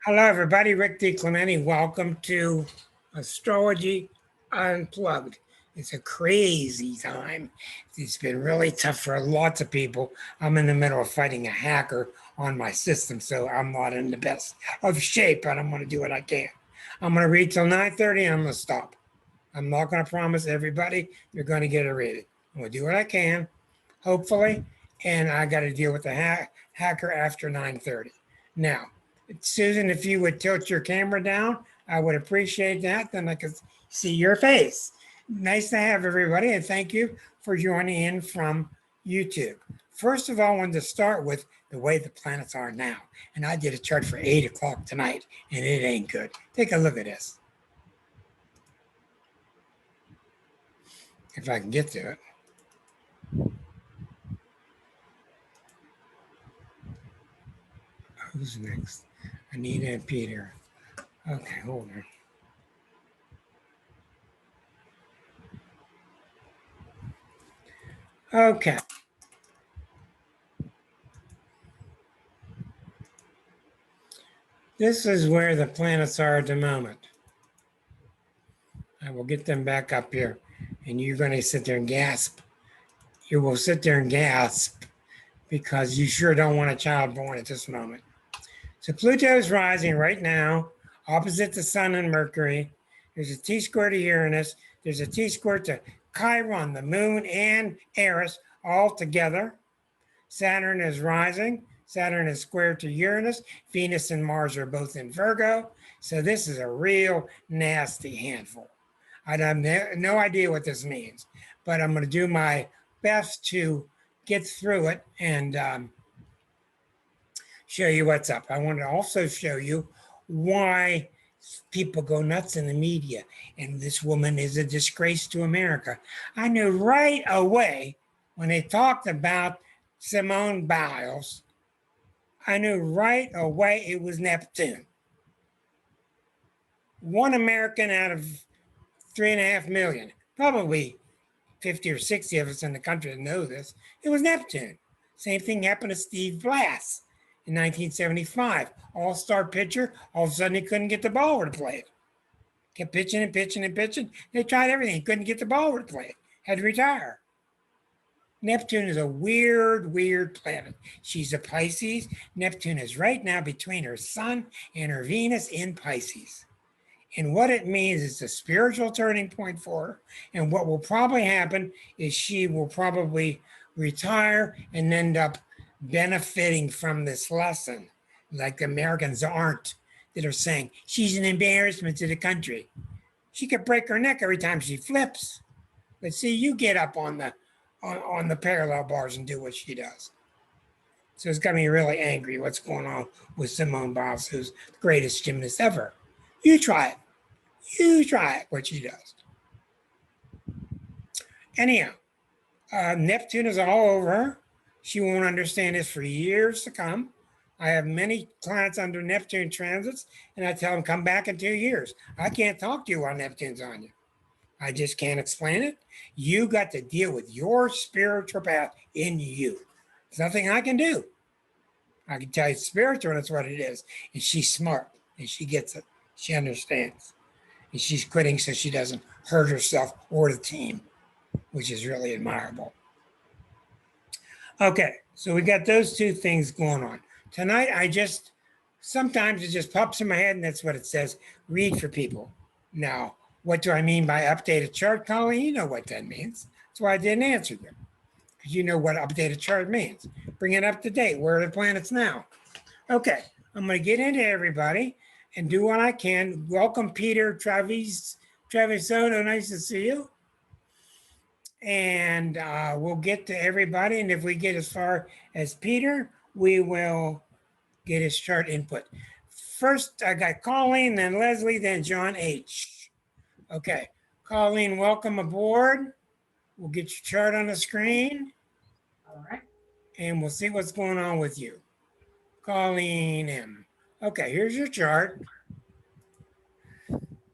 Hello, everybody. Rick DiClemente. Welcome to Astrology Unplugged. It's a crazy time. It's been really tough for lots of people. I'm in the middle of fighting a hacker on my system, so I'm not in the best of shape, but I'm going to do what I can. I'm going to read till 9:30 and I'm going to stop. I'm not going to promise everybody you're going to get a reading. I'm going to do what I can, hopefully, and I got to deal with the hacker after 9:30. Now, Susan, if you would tilt your camera down, I would appreciate that. Then I could see your face. Nice to have everybody, and thank you for joining in from YouTube. First of all, I wanted to start with the way the planets are now. And I did a chart for 8 o'clock tonight, and it ain't good. Take a look at this. If I can get to it. Who's next? Anita and Peter. Okay, hold on. Okay. This is where the planets are at the moment. I will get them back up here, and you're going to sit there and gasp. You will sit there and gasp because you sure don't want a child born at this moment. So Pluto is rising right now, opposite the Sun and Mercury. There's a T-square to Uranus. There's a T-square to Chiron, the Moon, and Aries all together. Saturn is rising. Saturn is square to Uranus. Venus and Mars are both in Virgo. So this is a real nasty handful. I have no idea what this means, but I'm going to do my best to get through it and show you what's up. I want to also show you why people go nuts in the media. And this woman is a disgrace to America. I knew right away when they talked about Simone Biles, I knew right away it was Neptune. One American out of 3.5 million, probably 50 or 60 of us in the country that know this, it was Neptune. Same thing happened to Steve Blass in 1975. All-star pitcher, all of a sudden he couldn't get the ball where to play it. Kept pitching and pitching and pitching. They tried everything, couldn't get the ball where to play it. Had to retire. Neptune is a weird planet. She's a Pisces. Neptune is right now between her Sun and her Venus in Pisces. And what it means is a spiritual turning point for her. And what will probably happen is she will probably retire and end up benefiting from this lesson, like the Americans aren't, that are saying she's an embarrassment to the country. She could break her neck every time she flips. But see, you get up on the parallel bars and do what she does. So it's got me really angry what's going on with Simone Biles, who's the greatest gymnast ever. You try it. You try it, what she does. Anyhow, Neptune is all over her. She won't understand this for years to come. I have many clients under Neptune transits, and I tell them, come back in 2 years. I can't talk to you while Neptune's on you. I just can't explain it. You got to deal with your spiritual path in you. There's nothing I can do. I can tell you it's spiritual, and that's what it is. And she's smart, and she gets it. She understands. And she's quitting so she doesn't hurt herself or the team, which is really admirable. Okay, so we got those two things going on. Tonight, sometimes it just pops in my head, and that's what it says, read for people. Now, what do I mean by updated chart, Colleen? You know what that means. That's why I didn't answer them. Because you know what updated chart means. Bring it up to date. Where are the planets now? Okay, I'm going to get into everybody and do what I can. Welcome, Peter Travisono. Nice to see you. And we'll get to everybody. And if we get as far as Peter, we will get his chart input. First, I got Colleen, then Leslie, then John H. Okay, Colleen, welcome aboard. We'll get your chart on the screen. All right. And we'll see what's going on with you. Colleen M. Okay, here's your chart.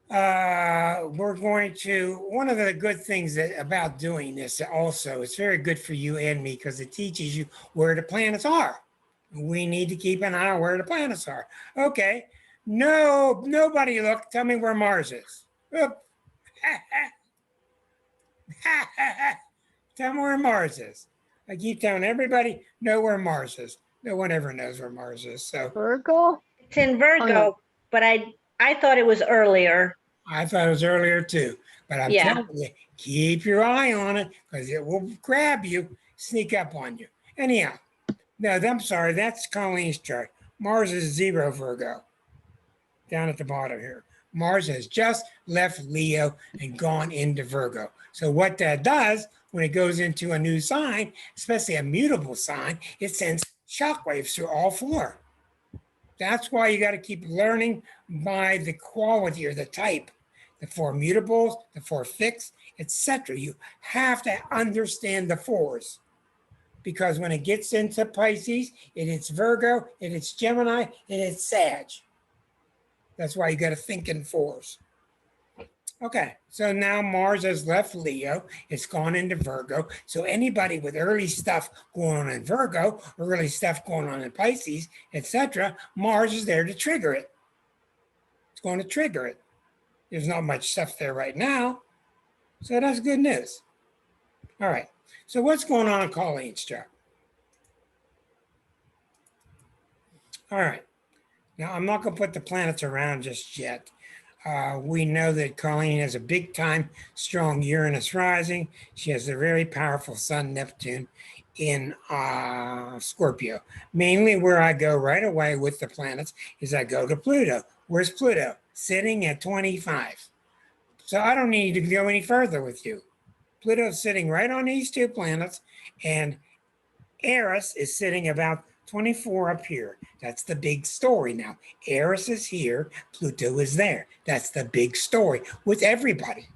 We're going to, one of the good things about doing this also, it's very good for you and me because it teaches you where the planets are. We need to keep an eye on where the planets are. Okay, No, nobody look. Tell me where Mars is. Oop. Tell me where Mars is. I keep telling everybody, know where Mars is. No one ever knows where Mars is. So Virgo? It's in Virgo, but I thought it was earlier. I thought it was earlier too. But I'm Yeah. telling you, keep your eye on it because it will grab you, sneak up on you. Anyhow, no, I'm sorry. That's Colleen's chart. Mars is 0 Virgo. Down at the bottom here. Mars has just left Leo and gone into Virgo. So what that does when it goes into a new sign, especially a mutable sign, it sends shockwaves through all four. That's why you got to keep learning by the quality or the type, the four mutables, the four fixed, etc. You have to understand the fours because when it gets into Pisces, it hits Virgo, it hits Gemini, it hits Sag. That's why you got to think in fours. Okay, so now Mars has left Leo. It's gone into Virgo. So anybody with early stuff going on in Virgo, early stuff going on in Pisces, etc., Mars is there to trigger it. It's going to trigger it. There's not much stuff there right now. So that's good news. All right, so what's going on in Colleen's chart? All right. Now, I'm not going to put the planets around just yet. We know that Colleen has a big time, strong Uranus rising. She has a very powerful Sun, Neptune in Scorpio. Mainly where I go right away with the planets is I go to Pluto. Where's Pluto? Sitting at 25. So I don't need to go any further with you. Pluto's sitting right on these two planets, and Aries is sitting about 24 up here. That's the big story now. Aries is here, Pluto is there. That's the big story with everybody.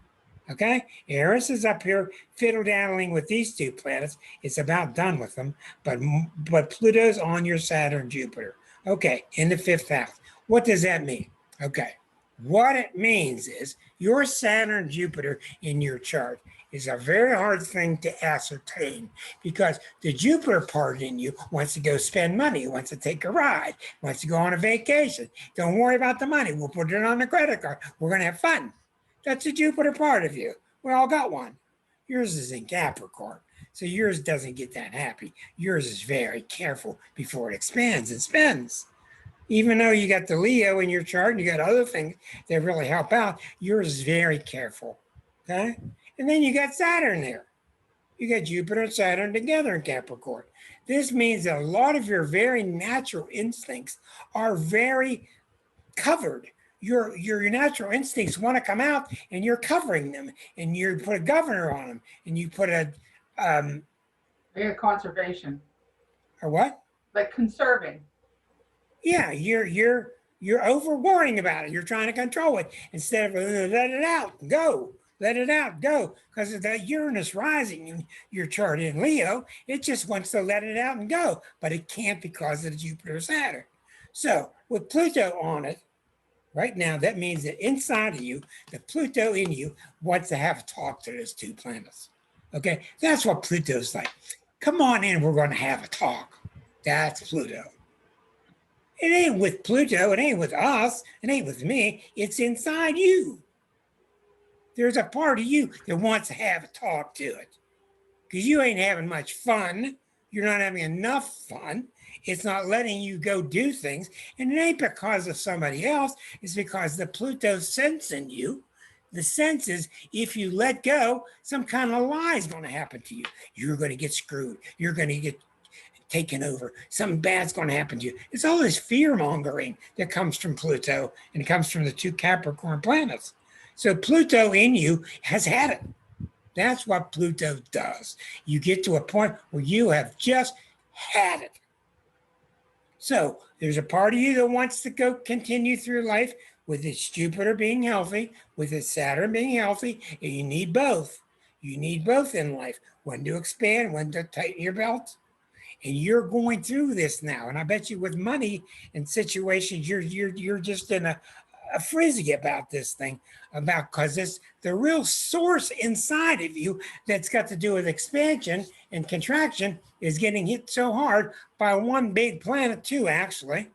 Okay? Aries is up here fiddle-daddling with these two planets. It's about done with them, but Pluto's on your Saturn, Jupiter. Okay, in the fifth house. What does that mean? Okay. What it means is your Saturn, Jupiter in your chart is a very hard thing to ascertain because the Jupiter part in you wants to go spend money, wants to take a ride, wants to go on a vacation. Don't worry about the money. We'll put it on the credit card. We're going to have fun. That's the Jupiter part of you. We all got one. Yours is in Capricorn. So yours doesn't get that happy. Yours is very careful before it expands and spends. Even though you got the Leo in your chart and you got other things that really help out, yours is very careful. Okay? And then you got Saturn there. You got Jupiter and Saturn together in Capricorn. This means that a lot of your very natural instincts are very covered. Your natural instincts want to come out and you're covering them and you put a governor on them and you put a conservation. Or what? Like conserving. Yeah, you're over worrying about it. You're trying to control it instead of let it out, go. Let it out, go. Because of that Uranus rising in your chart in Leo, it just wants to let it out and go. But it can't because of the Jupiter Saturn. So with Pluto on it, right now, that means that inside of you, the Pluto in you wants to have a talk to those two planets. Okay, that's what Pluto's like. Come on in, we're going to have a talk. That's Pluto. It ain't with Pluto, it ain't with us, it ain't with me, it's inside you. There's a part of you that wants to have a talk to it. Because you ain't having much fun. You're not having enough fun. It's not letting you go do things. And it ain't because of somebody else. It's because the Pluto sense in you. The sense is if you let go, some kind of lie is going to happen to you. You're going to get screwed. You're going to get taken over. Something bad's going to happen to you. It's all this fear mongering that comes from Pluto and comes from the two Capricorn planets. So Pluto in you has had it. That's what Pluto does. You get to a point where you have just had it. So there's a part of you that wants to go continue through life with its Jupiter being healthy, with its Saturn being healthy, and you need both. You need both in life. One to expand, one to tighten your belt. And you're going through this now. And I bet you with money and situations, you're just in a frizzy about this thing, because it's the real source inside of you that's got to do with expansion and contraction is getting hit so hard by one big planet too, actually.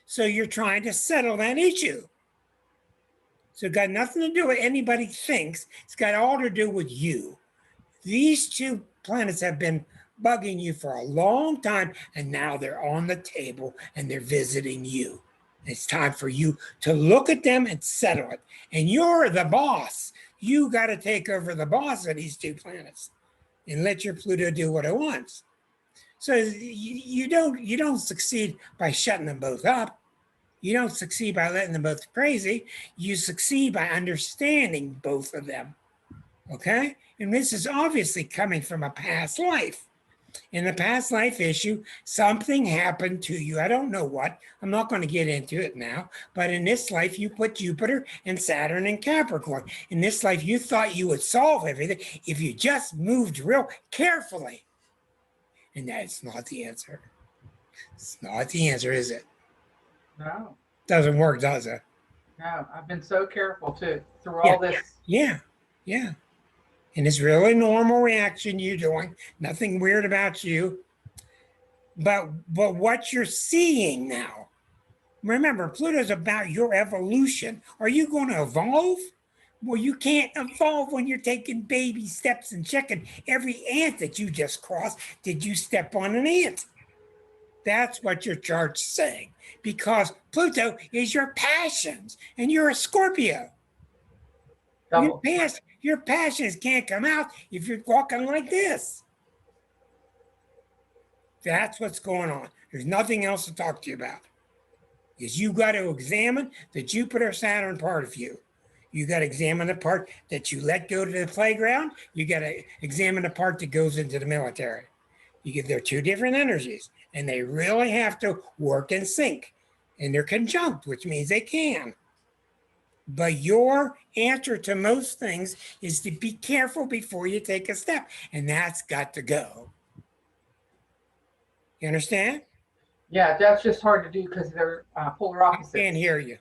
So you're trying to settle that issue. So it got nothing to do with anybody thinks. It's got all to do with you. These two planets have been bugging you for a long time, and now they're on the table and they're visiting you. It's time for you to look at them and settle it. And you're the boss. You got to take over the boss of these two planets and let your Pluto do what it wants. So you don't succeed by shutting them both up. You don't succeed by letting them both crazy. You succeed by understanding both of them. Okay? And this is obviously coming from a past life. In the past life issue, something happened to you. I don't know what. I'm not going to get into it now. But in this life, you put Jupiter and Saturn in Capricorn. In this life, you thought you would solve everything if you just moved real carefully. And that's not the answer. It's not the answer, is it? No. Doesn't work, does it? No, I've been so careful too through all this. Yeah. And it's really normal reaction you're doing. Nothing weird about you. But what you're seeing now, remember, Pluto's about your evolution. Are you going to evolve? Well, you can't evolve when you're taking baby steps and checking every ant that you just crossed. Did you step on an ant? That's what your chart's saying. Because Pluto is your passions, and you're a Scorpio. Your passions can't come out if you're walking like this. That's what's going on. There's nothing else to talk to you about. Is you got to examine the Jupiter-Saturn part of you. You got to examine the part that you let go to the playground. You got to examine the part that goes into the military. They're two different energies, and they really have to work in sync. And they're conjunct, which means they can. But your answer to most things is to be careful before you take a step, and that's got to go. You understand? Yeah, that's just hard to do because they're polar opposites. I can't hear you.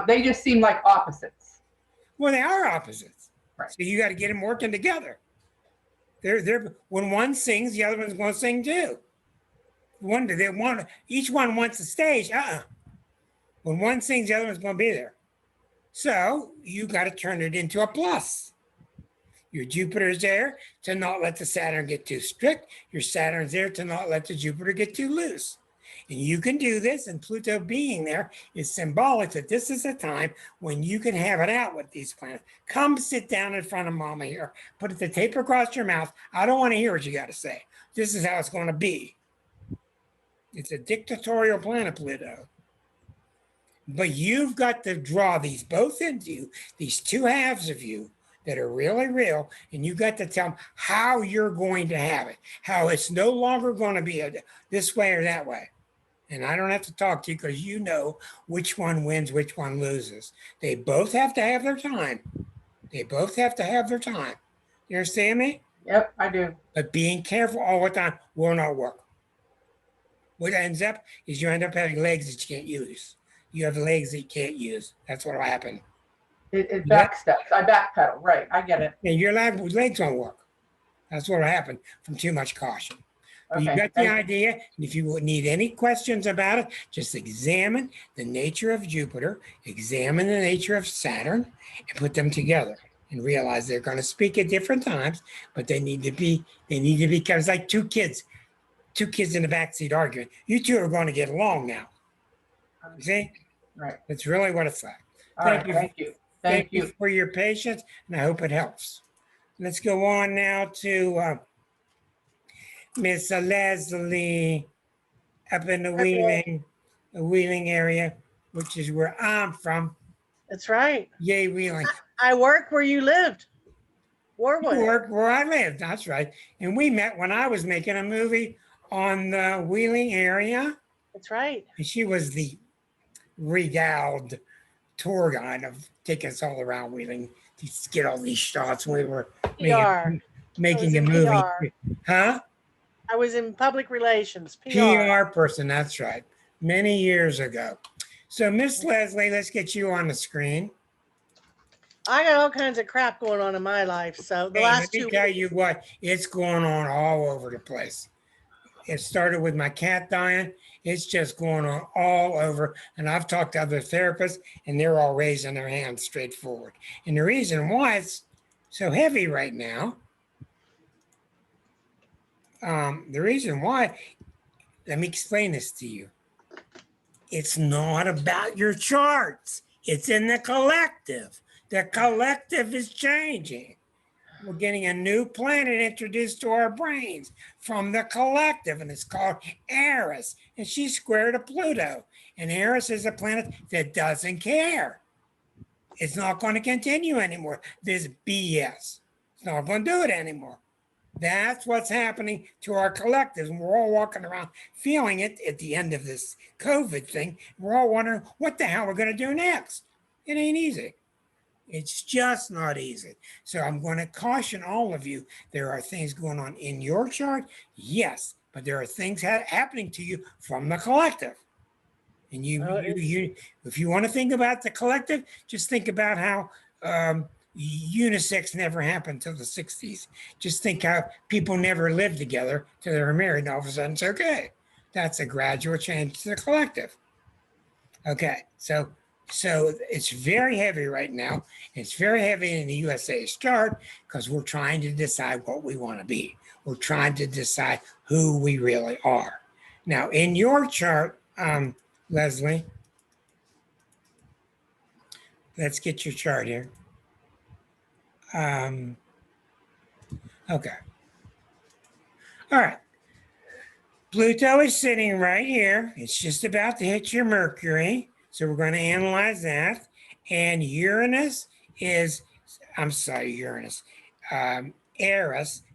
They just seem like opposites. Well, they are opposites. Right. So you got to get them working together. They're when one sings, the other one's going to sing too. Each one wants the stage. When one sings, the other one's going to be there. So you got to turn it into a plus. Your Jupiter's there to not let the Saturn get too strict. Your Saturn's there to not let the Jupiter get too loose. And you can do this, and Pluto being there is symbolic that this is a time when you can have it out with these planets. Come sit down in front of Mama here. Put the tape across your mouth. I don't want to hear what you got to say. This is how it's going to be. It's a dictatorial planet, Pluto. But you've got to draw these both into you, these two halves of you that are really real, and you got to tell them how you're going to have it, how it's no longer going to be this way or that way. And I don't have to talk to you because you know which one wins, which one loses. They both have to have their time. They both have to have their time. You understand me? Yep, I do. But being careful all the time will not work. What ends up is you end up having legs that you can't use. You have legs that you can't use. That's what will happen. It backsteps. I backpedal. Right. I get it. And your legs won't work. That's what will happen from too much caution. But Okay. you got the idea. And if you need any questions about it, just examine the nature of Jupiter, examine the nature of Saturn, and put them together and realize they're going to speak at different times, but they need to be because it's like two kids in the backseat arguing. You two are going to get along now. You see? Right. That's really what it's like. Thank you. Thank you for your patience, and I hope it helps. Let's go on now to Miss Leslie up in the Wheeling area, which is where I'm from. That's right. Yay, Wheeling. I work where you lived. Warwood. You work where I lived. That's right. And we met when I was making a movie on the Wheeling area. That's right. And she was the regaled tour guide of taking us all around Wheeling to get all these shots. We were making a movie. PR. Huh? I was in public relations. PR person, that's right. Many years ago. So Miss Leslie, let's get you on the screen. I got all kinds of crap going on in my life. So the last let me 2 tell you what, it's going on all over the place. It started with my cat dying, It's just going on all over. And I've talked to other therapists, and they're all raising their hands straightforward. And the reason why it's so heavy right now, the reason why, let me explain this to you. It's not about your charts. It's in the collective. The collective is changing. We're getting a new planet introduced to our brains from the collective, and it's called Aries, and she's square to Pluto. And Aries is a planet that doesn't care. It's not going to continue anymore. This BS. It's not going to do it anymore. That's what's happening to our collectives. And we're all walking around feeling it at the end of this COVID thing. We're all wondering what the hell we're going to do next. It ain't easy. It's just not easy. So I'm going to caution all of you. There are things going on in your chart, yes, but there are things happening to you from the collective. And if you want to think about the collective, just think about how unisex never happened till the 60s. Just think how people never lived together till they were married, and all of a sudden it's okay. That's a gradual change to the collective. Okay, so it's very heavy right now. It's very heavy in the USA's chart because we're trying to decide what we want to be. We're trying to decide who we really are. Now, in your chart, Leslie, let's get your chart here. Okay. All right. Pluto is sitting right here. It's just about to hit your Mercury. So we're going to analyze that. And Uranus is, Aries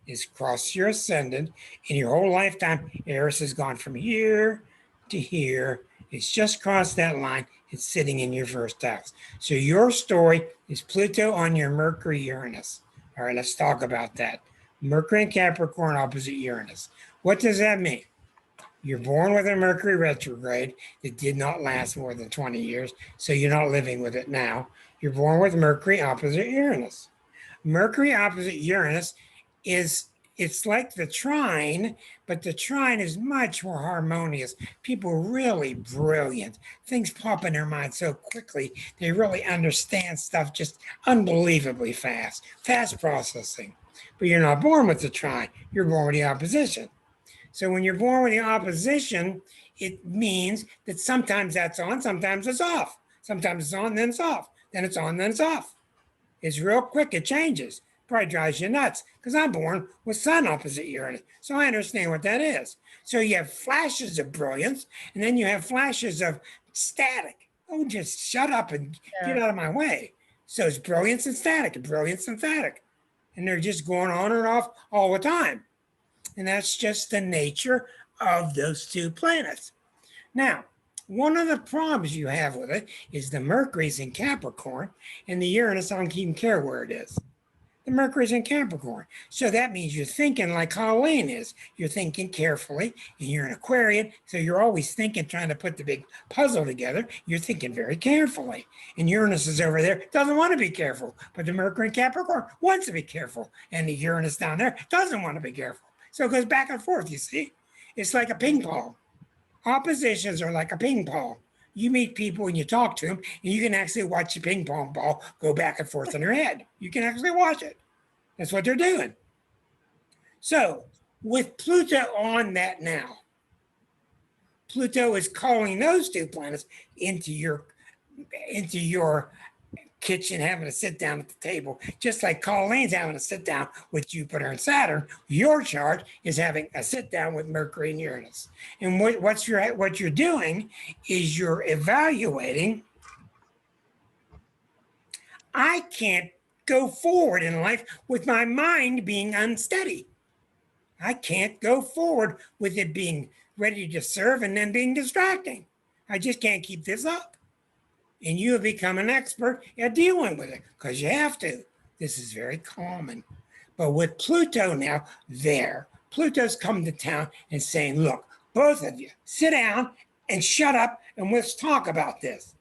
is across your ascendant. In your whole lifetime, Aries has gone from here to here. It's just crossed that line. It's sitting in your first house. So your story is Pluto on your Mercury Uranus. All right, let's talk about that. Mercury and Capricorn opposite Uranus. What does that mean? You're born with a Mercury retrograde that did not last more than 20 years, so you're not living with it now. You're born with Mercury opposite Uranus. Mercury opposite Uranus it's like the trine, but the trine is much more harmonious. People are really brilliant. Things pop in their mind so quickly. They really understand stuff just unbelievably fast. Fast processing. But you're not born with the trine. You're born with the opposition. So when you're born with the opposition, it means that sometimes that's on, sometimes it's off. Sometimes it's on, then it's off. Then it's on, then it's off. It's real quick. It changes. Probably drives you nuts because I'm born with Sun opposite Uranus. So I understand what that is. So you have flashes of brilliance, and then you have flashes of static. Oh, just shut up and get out of my way. So it's brilliance and static, and brilliance and static. And they're just going on and off all the time. And that's just the nature of those two planets. Now, one of the problems you have with it is the Mercury's in Capricorn, and the Uranus, I don't even care where it is. The Mercury's in Capricorn. So that means you're thinking like Colleen is. You're thinking carefully, and you're an Aquarian, so you're always thinking, trying to put the big puzzle together. You're thinking very carefully. And Uranus is over there, doesn't want to be careful. But the Mercury in Capricorn wants to be careful. And the Uranus down there doesn't want to be careful. So it goes back and forth, you see? It's like a ping pong. Oppositions are like a ping pong. You meet people and you talk to them, and you can actually watch the ping pong ball go back and forth in their head. You can actually watch it. That's what they're doing. So with Pluto on that now, Pluto is calling those two planets into your kitchen, having to sit down at the table, just like Colleen's having to sit down with Jupiter and Saturn. Your chart is having a sit down with Mercury and Uranus. And what you're doing is you're evaluating. I can't go forward in life with my mind being unsteady. I can't go forward with it being ready to serve and then being distracting. I just can't keep this up. And you have become an expert at dealing with it because you have to. This is very common. But with Pluto now there, Pluto's come to town and saying, look, both of you, sit down and shut up and let's talk about this.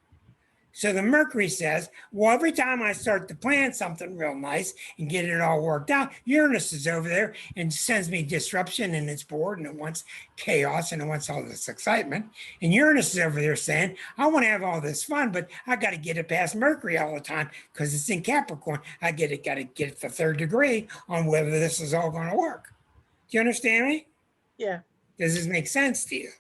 So the Mercury says, well, every time I start to plan something real nice and get it all worked out, Uranus is over there and sends me disruption, and it's bored and it wants chaos and it wants all this excitement. And Uranus is over there saying, I want to have all this fun, but I got to get it past Mercury all the time because it's in Capricorn. Got to get it the third degree on whether this is all going to work. Do you understand me? Yeah, Does this make sense to you?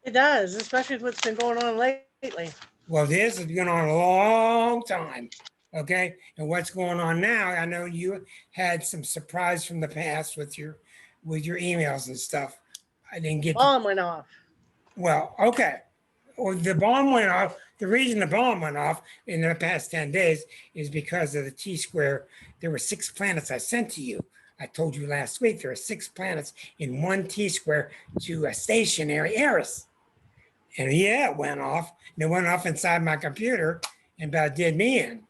it does, especially with what's been going on lately. Well, this has been on a long time, okay? And what's going on now? I know you had some surprise from the past with your emails and stuff. I didn't get. Bomb went off. Well, okay. Well, the bomb went off. The reason the bomb went off in the past 10 days is because of the T-square. There were 6 planets I sent to you. I told you last week there are 6 planets in one T-square to a stationary Aries. And yeah, it went off. And it went off inside my computer and about did me in.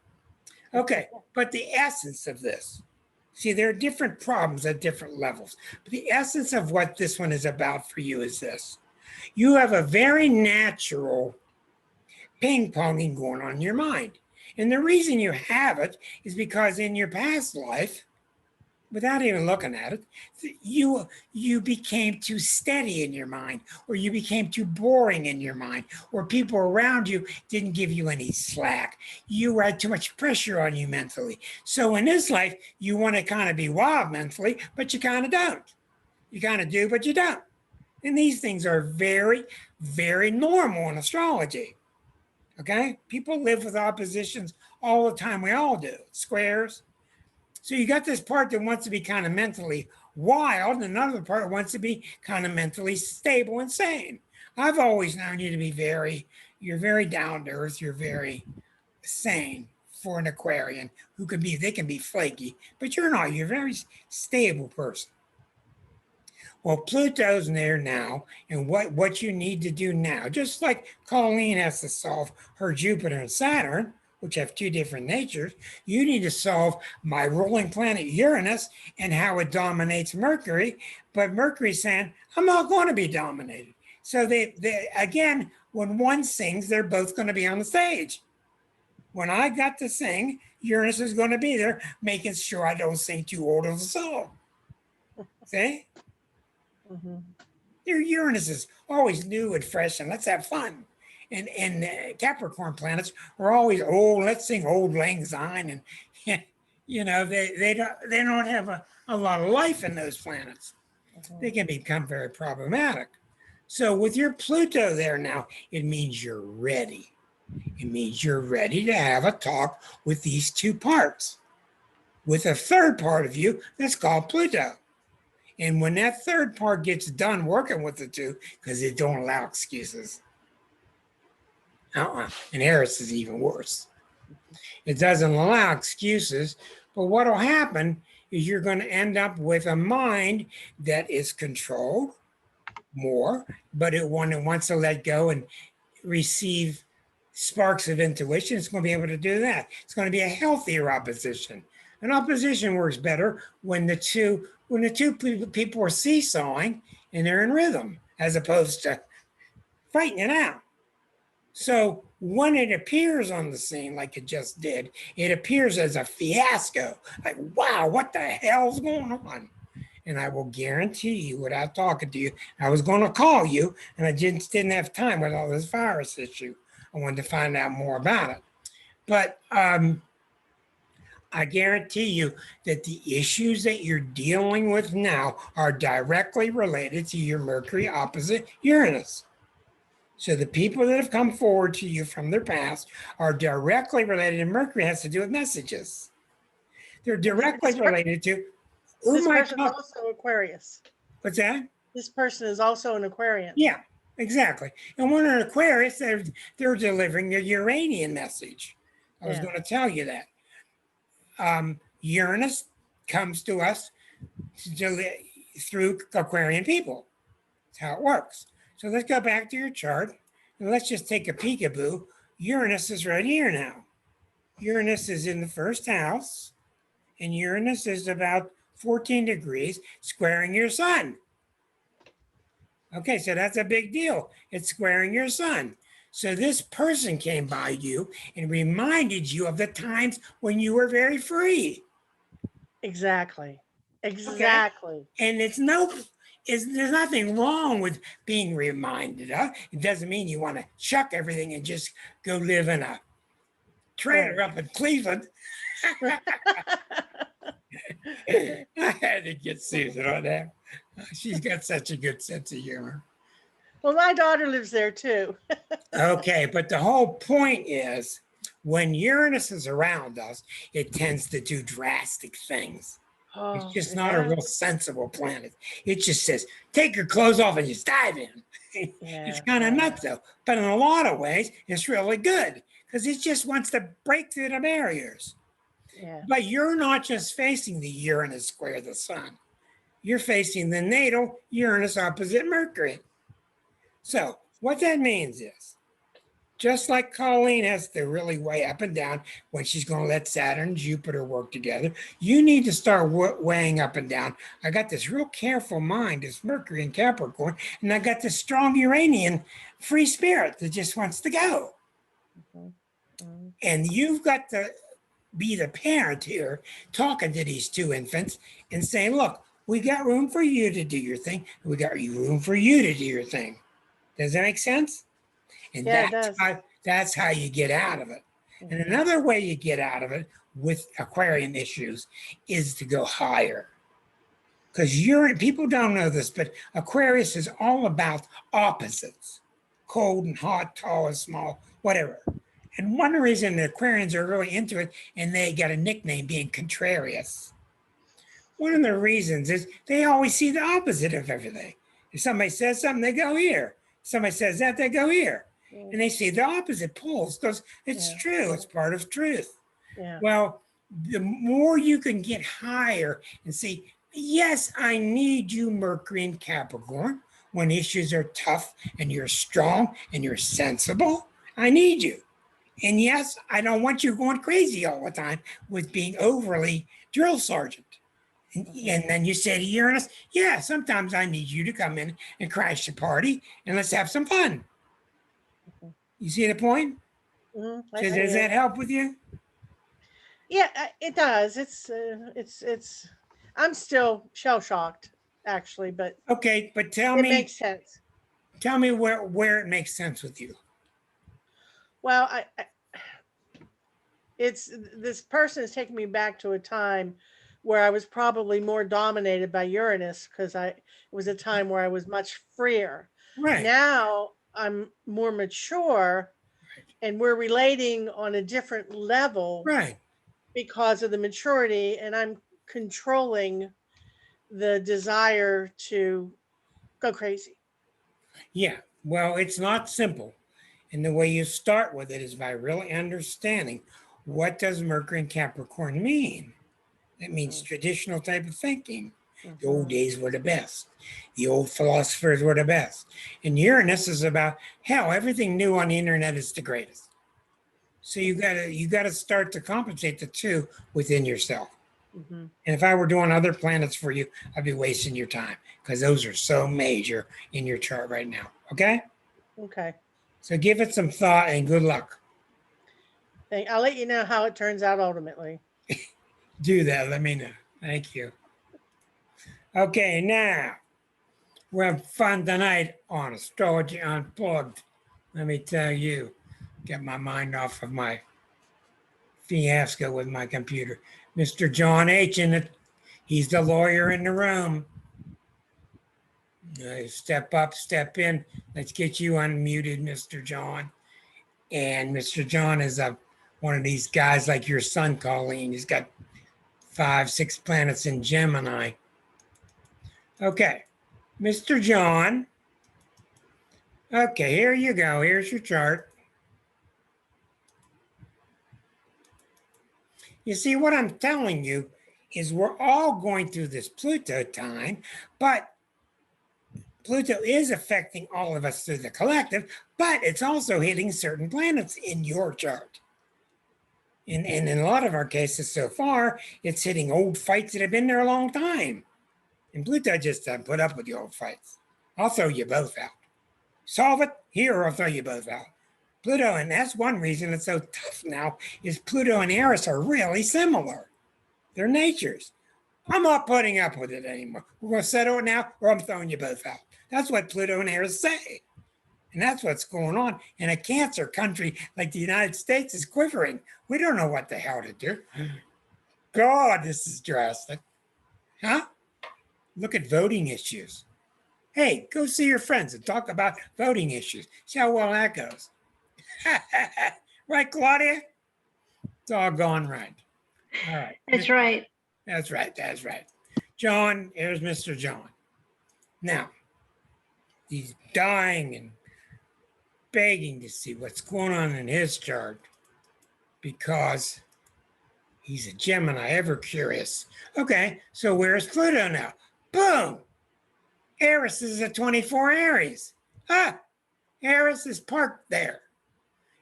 Okay, but the essence of this, see, there are different problems at different levels. But the essence of what this one is about for you is this. You have a very natural ping-ponging going on in your mind. And the reason you have it is because in your past life, without even looking at it, you became too steady in your mind, or you became too boring in your mind, or people around you didn't give you any slack. You had too much pressure on you mentally. So in this life, you want to kind of be wild mentally, but you kind of don't. You kind of do, but you don't. And these things are very, very normal in astrology. Okay? People live with oppositions all the time. We all do. Squares. So you got this part that wants to be kind of mentally wild, and another part that wants to be kind of mentally stable and sane. I've always known you to be you're very down to earth, you're very sane for an Aquarian they can be flaky, but you're not, you're a very stable person. Well, Pluto's there now, and what you need to do now, just like Colleen has to solve her Jupiter and Saturn, which have 2 different natures, you need to solve my ruling planet Uranus and how it dominates Mercury. But Mercury's saying, I'm not going to be dominated. So they again, when one sings, they're both going to be on the stage. When I got to sing, Uranus is going to be there, making sure I don't sing too old of a song. See? Mm-hmm. Your Uranus is always new and fresh, and let's have fun. And Capricorn planets are always, let's sing Old Lang Syne, and they don't have a lot of life in those planets. Mm-hmm. They can become very problematic. So with your Pluto there now, it means you're ready. It means you're ready to have a talk with these 2 parts, with a third part of you that's called Pluto. And when that third part gets done working with the 2, because it don't allow excuses. And Aries is even worse. It doesn't allow excuses, but what will happen is you're going to end up with a mind that is controlled more, but it wants to let go and receive sparks of intuition. It's going to be able to do that. It's going to be a healthier opposition. An opposition works better when the two people are seesawing and they're in rhythm, as opposed to fighting it out. So when it appears on the scene like it just did, it appears as a fiasco. Like, wow, what the hell's going on? And I will guarantee you, without talking to you, I was going to call you, and I just didn't have time with all this virus issue. I wanted to find out more about it. But I guarantee you that the issues that you're dealing with now are directly related to your Mercury opposite Uranus. So the people that have come forward to you from their past are directly related, and Mercury has to do with messages. They're directly related to This person is also Aquarius. What's that? This person is also an Aquarian. Yeah, exactly. And when an Aquarius, they're delivering a Uranian message. I was going to tell you that. Uranus comes to us through Aquarian people. That's how it works. So let's go back to your chart and let's just take a peekaboo. Uranus is right here now. Uranus is in the first house, and Uranus is about 14 degrees squaring your sun. Okay, so that's a big deal. It's squaring your sun. So this person came by you and reminded you of the times when you were very free. Exactly. Exactly. And there's nothing wrong with being reminded of. It doesn't mean you want to chuck everything and just go live in a trailer up in Cleveland. I had to get Susan on that. She's got such a good sense of humor. Well, my daughter lives there too. Okay, but the whole point is when Uranus is around us, it tends to do drastic things. It's just not a real sensible planet. It just says, take your clothes off and just dive in. It's kind of nuts though. But in a lot of ways, it's really good because it just wants to break through the barriers. Yeah. But you're not just facing the Uranus square the sun. You're facing the natal Uranus opposite Mercury. So what that means is, just like Colleen has to really weigh up and down when she's going to let Saturn and Jupiter work together, you need to start weighing up and down. I got this real careful mind, this Mercury in Capricorn, and I got this strong Uranian free spirit that just wants to go. Mhm. And you've got to be the parent here talking to these two infants and saying, look, we got room for you to do your thing. We got room for you to do your thing. Does that make sense? And Yeah, it does. that's how you get out of it. And another way you get out of it with Aquarian issues is to go higher. Because people don't know this, but Aquarius is all about opposites. Cold and hot, tall and small, whatever. And one reason the Aquarians are really into it, and they got a nickname being contrarious. One of the reasons is they always see the opposite of everything. If somebody says something, they go here. Somebody says that, they go here. And they see the opposite poles because it's true. It's part of truth. Yeah. Well, the more you can get higher and see, yes, I need you, Mercury and Capricorn, when issues are tough and you're strong and you're sensible. I need you. And yes, I don't want you going crazy all the time with being overly drill sergeant. And then you say to Uranus, yeah, sometimes I need you to come in and crash the party and let's have some fun. You see the point? I So see does it. that help with you? Yeah, it does. It's. I'm still shell shocked, actually, but Okay, but tell it me makes sense. where it makes sense with you. Well, it's this person is taking me back to a time where I was probably more dominated by Uranus because it was a time where I was much freer. Right. Now I'm more mature, and we're relating on a different level. Right. Because of the maturity, and I'm controlling the desire to go crazy. Yeah. Well, it's not simple. And the way you start with it is by really understanding what does Mercury and Capricorn mean? It means traditional type of thinking. The old days were the best. The old philosophers were the best. And Uranus is about, hell, everything new on the internet is the greatest. So you gotta start to compensate the two within yourself. And if I were doing other planets for you, I'd be wasting your time because those are so major in your chart right now. Okay? Okay. So give it some thought and good luck. I'll let you know how it turns out ultimately. Do that. Let me know. Thank you. Okay, now we're having fun tonight on Astrology Unplugged. Let me tell you, get my mind off of my fiasco with my computer. Mr. John H. in it. He's the lawyer in the room. Step up, step in. Let's get you unmuted, Mr. John. And Mr. John is one of these guys like your son, Colleen. He's got 5, 6 planets in Gemini. Okay, Mr. John. Okay, here you go. Here's your chart. You see, what I'm telling you is we're all going through this Pluto time, but Pluto is affecting all of us through the collective, but it's also hitting certain planets in your chart. And in a lot of our cases so far, it's hitting old fights that have been there a long time. And Pluto just doesn't put up with the old fights. I'll throw you both out. Solve it here or I'll throw you both out. Pluto, and that's one reason it's so tough now, is Pluto and Eris are really similar. Their natures. I'm not putting up with it anymore. We're going to settle it now, or I'm throwing you both out. That's what Pluto and Eris say. And that's what's going on. And a Cancer country like the United States is quivering. We don't know what the hell to do. God, this is drastic. Huh? Look at voting issues. Hey, go see your friends and talk about voting issues. See how well that goes. Right, Claudia? It's all gone right. All right. That's right. That's right. That's right. John, here's Mr. John. Now, he's dying and begging to see what's going on in his chart because he's a Gemini, ever curious. Okay, so where's Pluto now? Boom! Eris is a 24 Aries. Ah, Eris is parked there.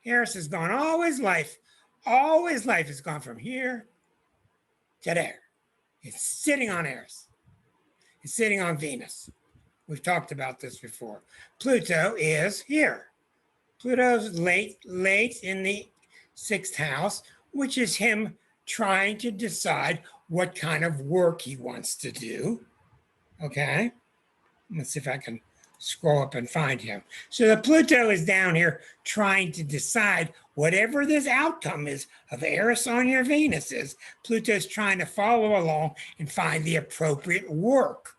Eris has gone all his life. All his life has gone from here to there. It's sitting on Eris. It's sitting on Venus. We've talked about this before. Pluto is here. Pluto's late in the 6th house, which is him trying to decide what kind of work he wants to do. Okay. Let's see if I can scroll up and find him. So the Pluto is down here trying to decide whatever this outcome is of Eris on your Venus is. Pluto's trying to follow along and find the appropriate work.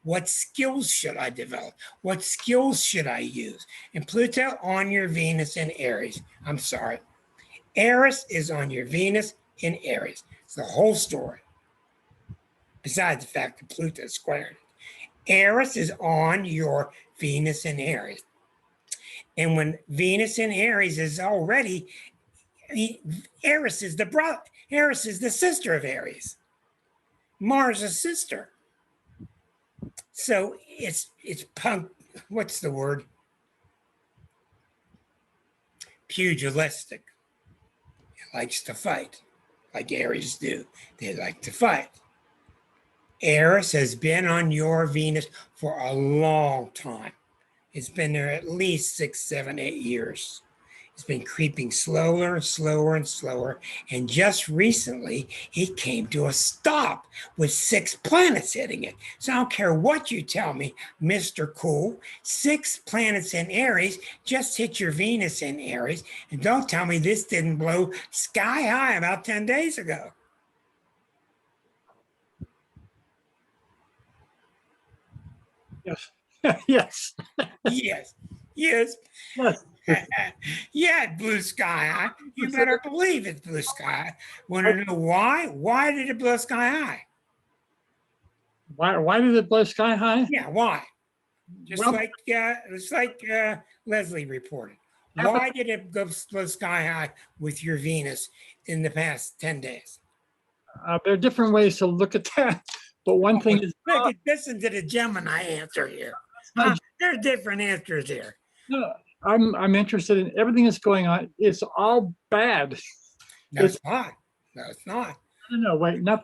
What skills should I develop? What skills should I use? And Pluto on your Venus in Aries. I'm sorry. Eris is on your Venus in Aries. It's the whole story. Besides the fact that Pluto is squared. Eris is on your Venus in Aries. And when Venus in Aries is already, Eris is the brother, Eris is the sister of Aries. Mars is sister. So it's punk, what's the word? Pugilistic. It likes to fight, like Aries do. They like to fight. Eris has been on your Venus for a long time. It's been there at least 6, 7, 8 years. It's been creeping slower and slower and slower. And just recently, it came to a stop with 6 planets hitting it. So I don't care what you tell me, Mr. Cool. 6 planets in Aries just hit your Venus in Aries. And don't tell me this didn't blow sky high about 10 days ago. Yes. Yes. Yes. Yes. Yes. Yeah, it blew sky high. You better believe it blew sky high. Want to know why? Why did it blow sky high? Why did it blow sky high? Yeah, why? Just Well- like Leslie reported. Why did it go blow sky high with your Venus in the past 10 days? There are different ways to look at that, but one thing is Listen to the Gemini answer here. There's different answers here. I'm interested in everything that's going on. It's all bad. No, it's not. No, it's not. No, wait, no,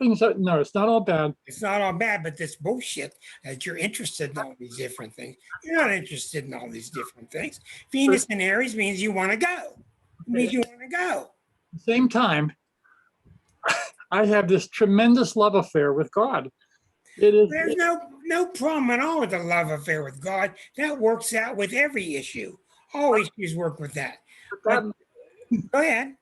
it's not all bad. It's not all bad, but this bullshit that you're interested in all these different things. You're not interested in all these different things. Venus in Aries means you want to go. It means you want to go. At the same time, I have this tremendous love affair with God. It is. There's no problem at all with the love affair with God. That works out with every issue. All issues work with that. That, Go ahead.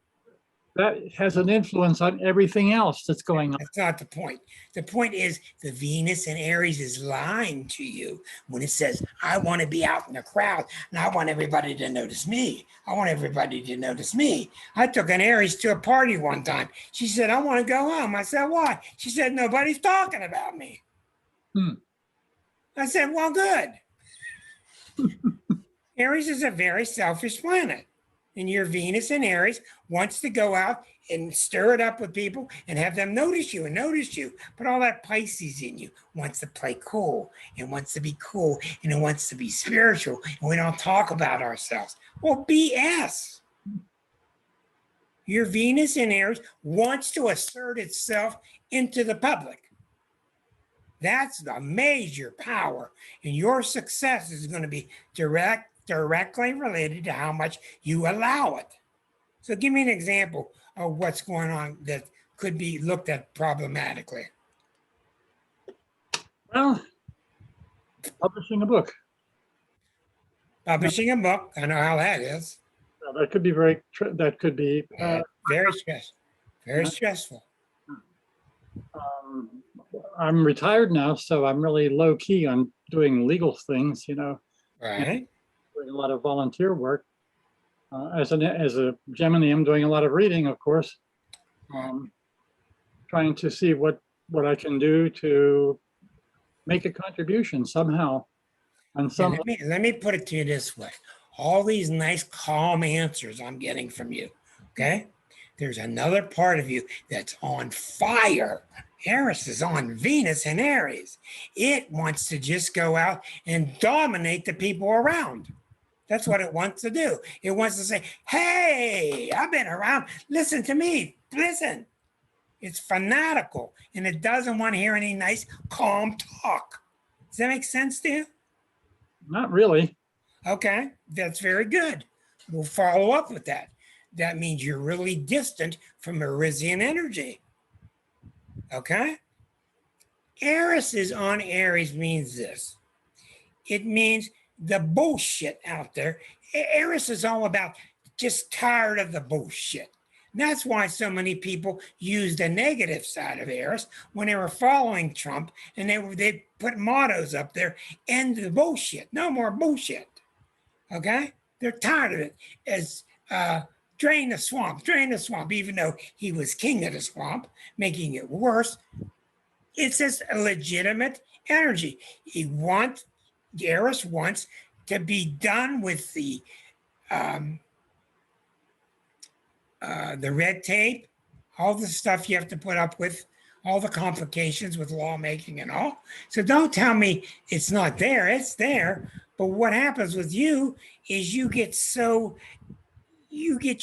that has an influence on everything else that's going on. That's not the point. The point is the Venus in Aries is lying to you when it says, I want to be out in the crowd and I want everybody to notice me. I want everybody to notice me. I took an Aries to a party one time. She said, I want to go home. I said, why? She said, nobody's talking about me. I said, well, good. Aries is a very selfish planet. And your Venus in Aries wants to go out and stir it up with people and have them notice you and notice you. But all that Pisces in you wants to play cool and wants to be cool and it wants to be spiritual. And we don't talk about ourselves. Well, BS. Your Venus in Aries wants to assert itself into the public. That's the major power. And your success is going to be directly related to how much you allow it. So give me an example of what's going on that could be looked at problematically. Well, publishing a book. Publishing a book, I know how that is. That could be that could be, Very stressful. Very Yeah. stressful. um, I'm retired now, so I'm really low key on doing legal things, Right. doing a lot of volunteer work. As a Gemini, I'm doing a lot of reading, of course, trying to see what I can do to make a contribution somehow. On And some, let me put it to you this way. All these nice, calm answers I'm getting from you. Okay. There's another part of you that's on fire. Eris is on Venus and Aries. It wants to just go out and dominate the people around. That's what it wants to do. It wants to say, hey, I've been around. Listen to me. Listen. It's fanatical and it doesn't want to hear any nice, calm talk. Does that make sense to you? not really. Okay, that's very good. We'll follow up with that. That means you're really distant from Arisian energy. Okay? Eris is on Aries means this. It means the bullshit out there. Eris is all about just tired of the bullshit. And that's why so many people use the negative side of Eris when they were following Trump and they put mottos up there, end the bullshit, no more bullshit. Okay? They're tired of it. As drain the swamp, even though he was king of the swamp, making it worse. It's just a legitimate energy. Eris wants to be done with the red tape, all the stuff you have to put up with, all the complications with lawmaking and all. So don't tell me it's not there. It's there. But what happens with you is you get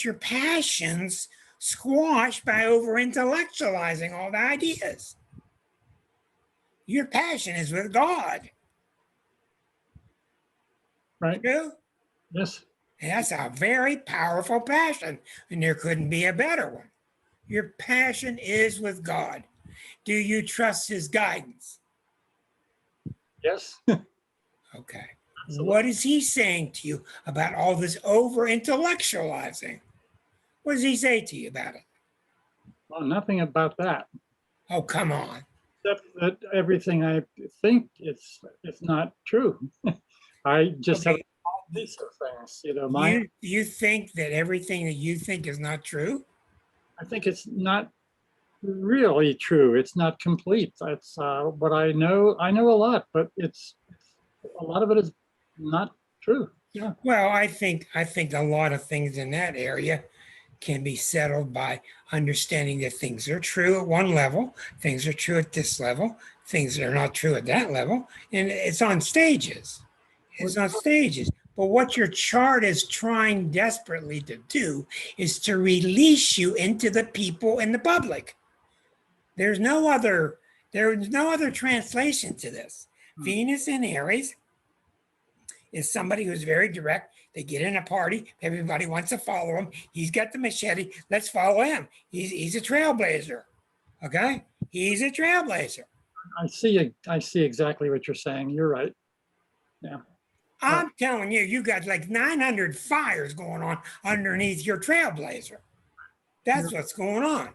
your passions squashed by over intellectualizing all the ideas. Your passion is with God. Right? True? Yes. That's a very powerful passion, and there couldn't be a better one. Your passion is with God. Do you trust his guidance? Yes. Okay. Absolutely. What is he saying to you about all this over intellectualizing? What does he say to you about it? Well, nothing about that. Oh, come on. Except that everything I think it's not true. I just have Okay. these things, You think that everything that you think is not true? I think it's not really true. It's not complete. That's what I know. I know a lot, but a lot of it is not true. Yeah. Well, I think a lot of things in that area can be settled by understanding that things are true at one level, things are true at this level, things are not true at that level, and it's on stages. It's on stages. But what your chart is trying desperately to do is to release you into the people and the public. There's no other translation to this. Venus in Aries is somebody who's very direct. They get in a party, everybody wants to follow him. He's got the machete. Let's follow him. He's a trailblazer. Okay? He's a trailblazer. I see exactly what you're saying. You're right. Yeah. I'm telling you, you got like 900 fires going on underneath your trailblazer. That's what's going on.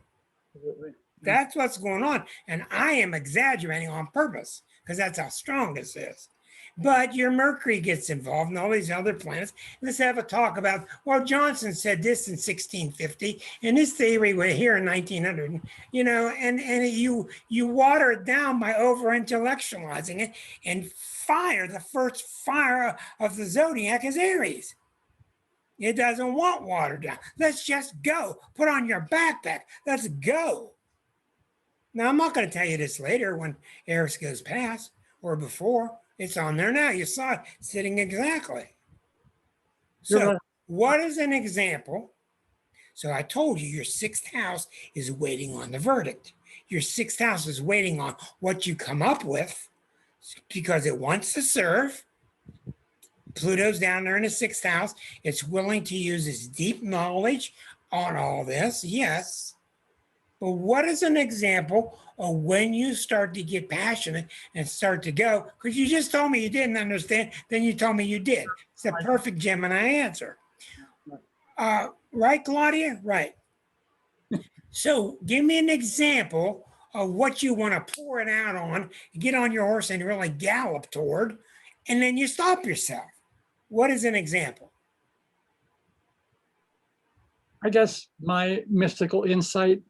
Absolutely. That's what's going on. And I am exaggerating on purpose because that's how strong this is. But your Mercury gets involved and all these other planets. Let's have a talk about, well, Johnson said this in 1650, and this theory was here in 1900, and you water it down by over intellectualizing it, and the first fire of the zodiac is Aries. It doesn't want watered down. Let's just go. Put on your backpack. Let's go. Now, I'm not going to tell you this later when Eris goes past or before. It's on there now. You saw it sitting exactly. So, what is an example? So, I told you your sixth house is waiting on the verdict. Your sixth house is waiting on what you come up with because it wants to serve. Pluto's down there in the sixth house. It's willing to use its deep knowledge on all this, yes. But what is an example of when you start to get passionate and start to go? Because you just told me you didn't understand, then you told me you did. It's the perfect Gemini answer. Right, Claudia? Right. So give me an example of what you want to pour it out on, get on your horse and really gallop toward, and then you stop yourself. What is an example? I guess my mystical insight,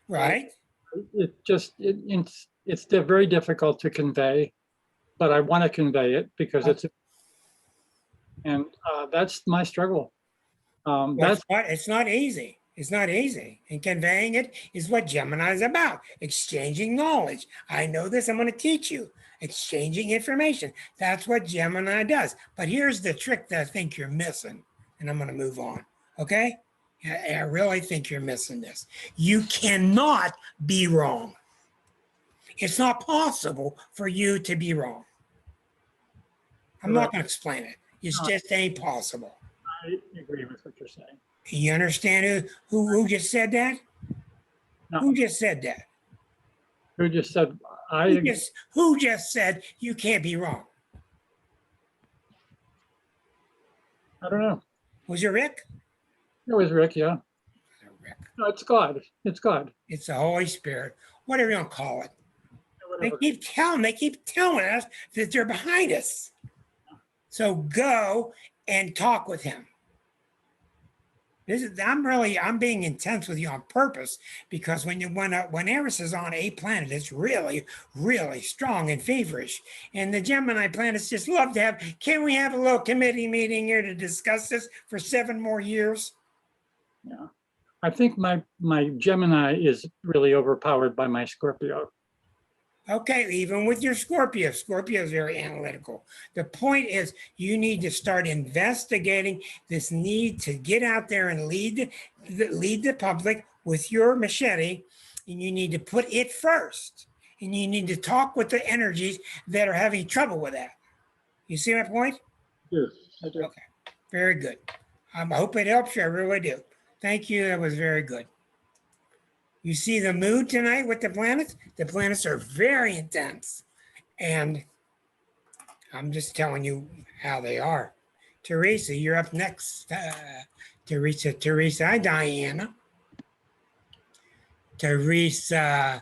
Right? it's very difficult to convey, but I want to convey it because that's my struggle. It's not easy. It's not easy. And conveying it is what Gemini is about. Exchanging knowledge. I know this, I'm going to teach you. Exchanging information. That's what Gemini does. But here's the trick that I think you're missing. And I'm going to move on. Okay? I really think you're missing this. You cannot be wrong. It's not possible for you to be wrong. I'm not going to explain it. It's just ain't possible. I agree with what you're saying. You understand who just said that? No. Who just said that? Who just said Who just said you can't be wrong? I don't know. Was it Rick? It was Rick, yeah. Rick. No, it's God. It's God. It's the Holy Spirit. Whatever you want to call it. They Whatever. keep telling us that they're behind us. So go and talk with him. I'm being intense with you on purpose because when Aries is on a planet, it's really, really strong and feverish. And the Gemini planets just love to have, can we have a little committee meeting here to discuss this for 7 more years? Yeah. I think my Gemini is really overpowered by my Scorpio. Okay, even with your Scorpio is very analytical. The point is you need to start investigating this need to get out there and lead the public with your machete, and you need to put it first. And you need to talk with the energies that are having trouble with that. You see my point? Yes, I do. Okay, very good. I hope it helps you, I really do. Thank you, that was very good. You see the mood tonight with the planets? The planets are very intense. And I'm just telling you how they are. Teresa, you're up next. Teresa. Hi, Diana. Teresa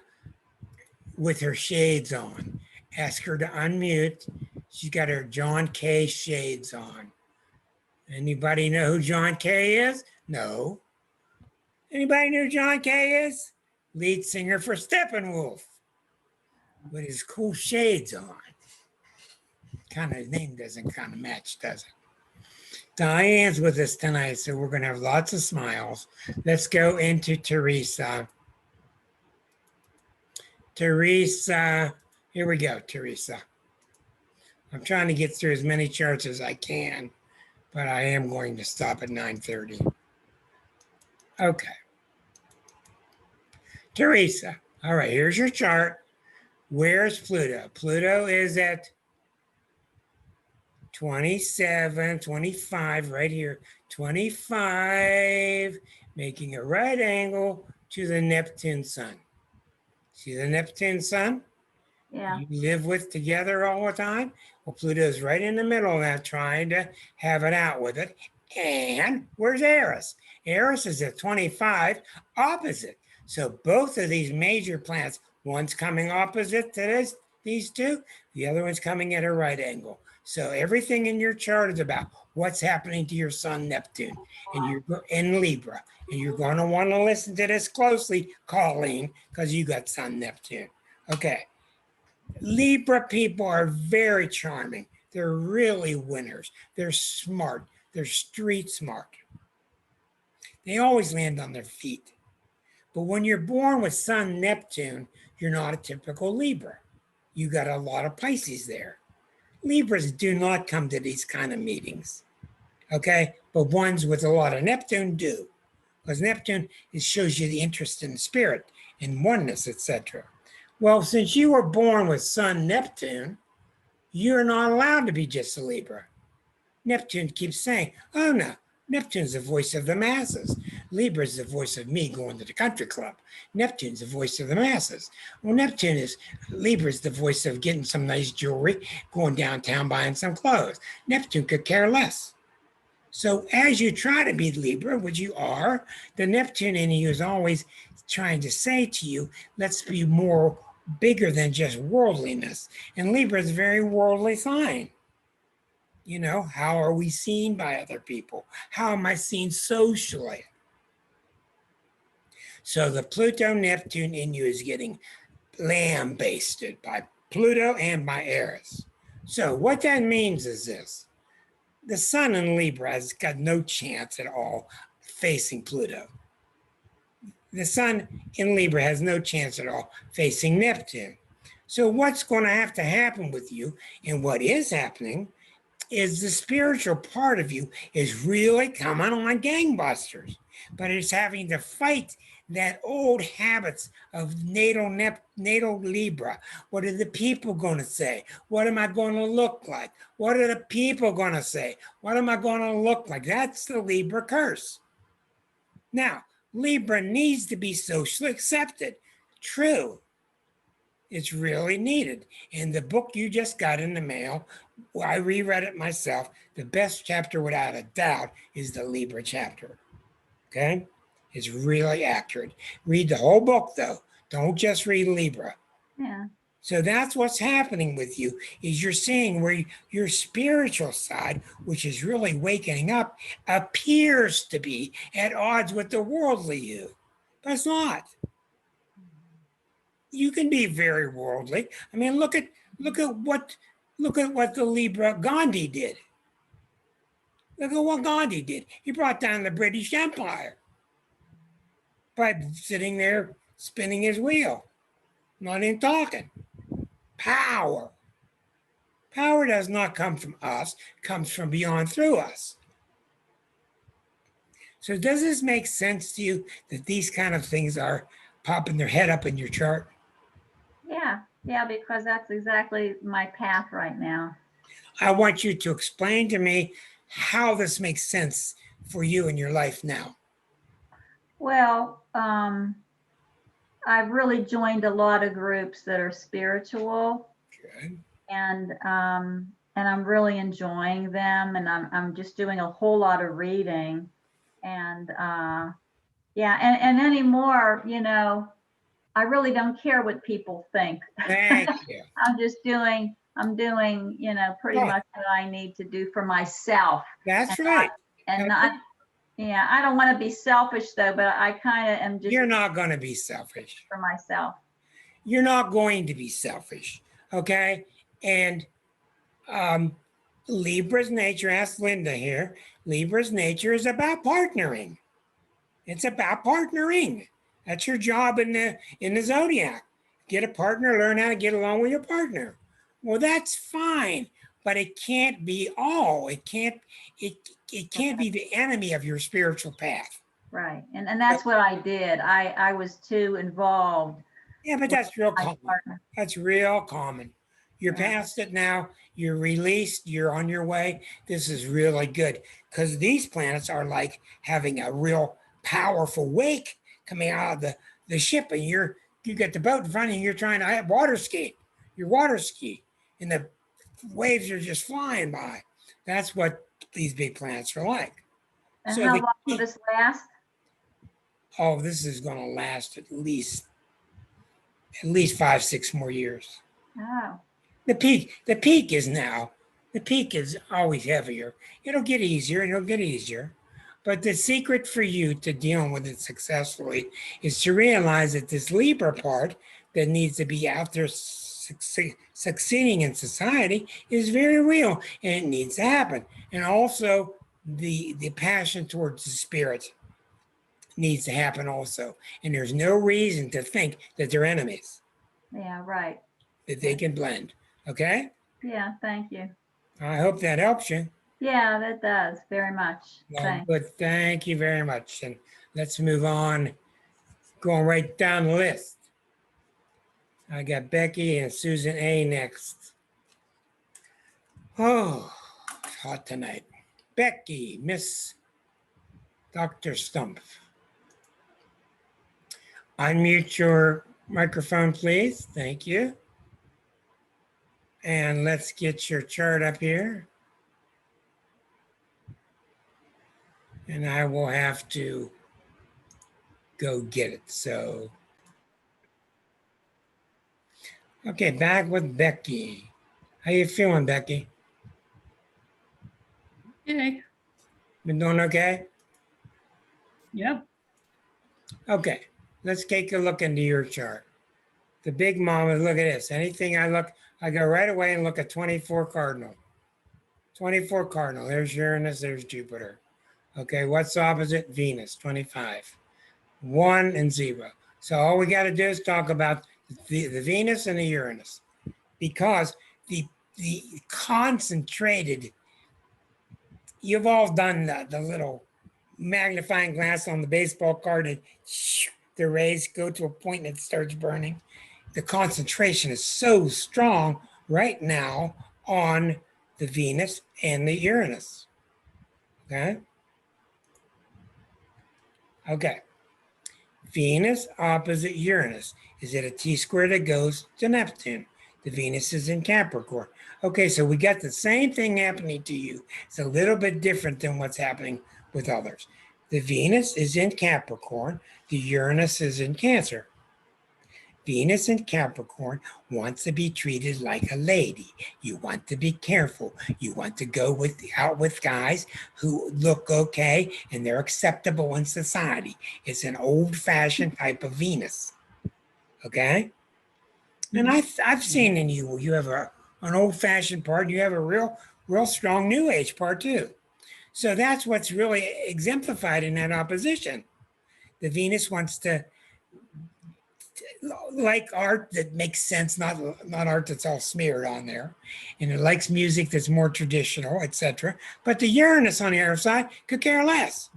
with her shades on. Ask her to unmute. She's got her John Kay shades on. Anybody know who John Kay is? No. Anybody know who John Kay is? Lead singer for Steppenwolf with his cool shades on. Kind of name doesn't kind of match, does it? Diane's with us tonight, so we're going to have lots of smiles. Let's go into Teresa. Teresa, here we go, Teresa. I'm trying to get through as many charts as I can, but I am going to stop at 9:30. Okay. Teresa, all right, here's your chart. Where's Pluto? Pluto is at 27, 25, right here. 25, making a right angle to the Neptune sun. See the Neptune sun? Yeah. You live with together all the time? Well, Pluto's right in the middle of that, trying to have it out with it. And where's Aries? Aries is at 25, opposite. So both of these major planets, one's coming opposite to these two, the other one's coming at a right angle. So everything in your chart is about what's happening to your sun Neptune, and you're in Libra. And you're going to want to listen to this closely, Colleen, because you got sun Neptune. Okay. Libra people are very charming. They're really winners. They're smart. They're street smart. They always land on their feet. But when you're born with sun Neptune, you're not a typical Libra. You got a lot of Pisces there. Libras do not come to these kind of meetings, okay? But ones with a lot of Neptune do, because Neptune shows you the interest in the spirit, in oneness, etc. Well, since you were born with sun Neptune, you're not allowed to be just a Libra. Neptune keeps saying, oh no, Neptune's the voice of the masses. Libra's the voice of me going to the country club. Neptune's the voice of the masses. Well, Libra's the voice of getting some nice jewelry, going downtown buying some clothes. Neptune could care less. So as you try to be Libra, which you are, the Neptune in you is always trying to say to you, let's be more bigger than just worldliness. And Libra is a very worldly sign. You know, how are we seen by other people? How am I seen socially? So the Pluto Neptune in you is getting lambasted by Pluto and by Aries. So what that means is this. The sun in Libra has got no chance at all facing Pluto. The sun in Libra has no chance at all facing Neptune. So what's going to have to happen with you, and what is happening, is the spiritual part of you is really coming on gangbusters, but it's having to fight that old habits of natal Libra. What are the people going to say? What am I going to look like? What are the people going to say? What am I going to look like? That's the Libra curse. Now, Libra needs to be socially accepted. True. It's really needed. And the book you just got in the mail, I reread it myself. The best chapter, without a doubt, is the Libra chapter. Okay? It's really accurate. Read the whole book, though. Don't just read Libra. Yeah. So that's what's happening with you, is you're seeing where your spiritual side, which is really waking up, appears to be at odds with the worldly you. But it's not. You can be very worldly. I mean, look at what the Libra Gandhi did. Look at what Gandhi did. He brought down the British Empire by sitting there spinning his wheel, not even talking. Power. Power does not come from us, it comes from beyond through us. So does this make sense to you that these kind of things are popping their head up in your chart? Yeah, because that's exactly my path right now. I want you to explain to me how this makes sense for you in your life now. Well, I've really joined a lot of groups that are spiritual, Good. and I'm really enjoying them, and I'm just doing a whole lot of reading, and yeah, and anymore, you know, I really don't care what people think. Thank you. I'm doing, you know, pretty Right. much what I need to do for myself. That's And right. And That's not, right. yeah, I don't want to be selfish though, but I kind of am just You're not going to be selfish. for myself. You're not going to be selfish. Okay. And Libra's nature, ask Linda here, Libra's nature is about partnering. It's about partnering. That's your job in the zodiac. Get a partner, learn how to get along with your partner. Well, that's fine, but it can't be all. It can't be the enemy of your spiritual path. Right. And that's what I did. I was too involved. Yeah, but that's real My common. partner. That's real common. You're Yeah. past it now. You're released. You're on your way. This is really good because these planets are like having a real powerful wake coming out of the ship, and you get the boat in front of you. You're trying to water ski. You're water ski, and the waves are just flying by. That's what these big planets are like. And So how the long will key- this last? Oh, this is going to last at least 5-6 more years. Oh, The peak is now. The peak is always heavier. It'll get easier and it'll get easier. But the secret for you to dealing with it successfully is to realize that this Libra part that needs to be out there succeeding in society is very real and it needs to happen. And also the passion towards the spirit needs to happen also. And there's no reason to think that they're enemies, yeah, right. that they can blend. Okay? Yeah, thank you. I hope that helps you. Yeah, that does very much. Well, Thanks. good. Thank you very much. And let's move on. Going right down the list. I got Becky and Susan A next. Oh, it's hot tonight. Becky, Miss Dr. Stump. Unmute your microphone, please. Thank you. And let's get your chart up here. And I will have to go get it. So, okay, back with Becky. How you feeling, Becky? Okay. Been doing okay? Yep. Okay, let's take a look into your chart. The big mama, look at this. Anything I look, I go right away and look at 24 cardinal. 24 cardinal. There's Uranus, there's Jupiter. Okay, what's opposite? Venus, 25. 1 and 0. So all we got to do is talk about the Venus and the Uranus, because the concentrated, you've all done the little magnifying glass on the baseball card and the rays go to a point and it starts burning. The concentration is so strong right now on the Venus and the Uranus. Okay. Okay. Venus opposite Uranus is at a T-square that goes to Neptune. The Venus is in Capricorn. Okay, so we got the same thing happening to you. It's a little bit different than what's happening with others. The Venus is in Capricorn. The Uranus is in Cancer. Venus in Capricorn wants to be treated like a lady. You want to be careful. You want to go out with guys who look okay and they're acceptable in society. It's an old-fashioned type of Venus. Okay? And I've seen in you have an old-fashioned part. You have a real strong New Age part too. So that's what's really exemplified in that opposition. The Venus wants to like art that makes sense, not art that's all smeared on there, and it likes music that's more traditional, etc. But the Uranus on the other side could care less.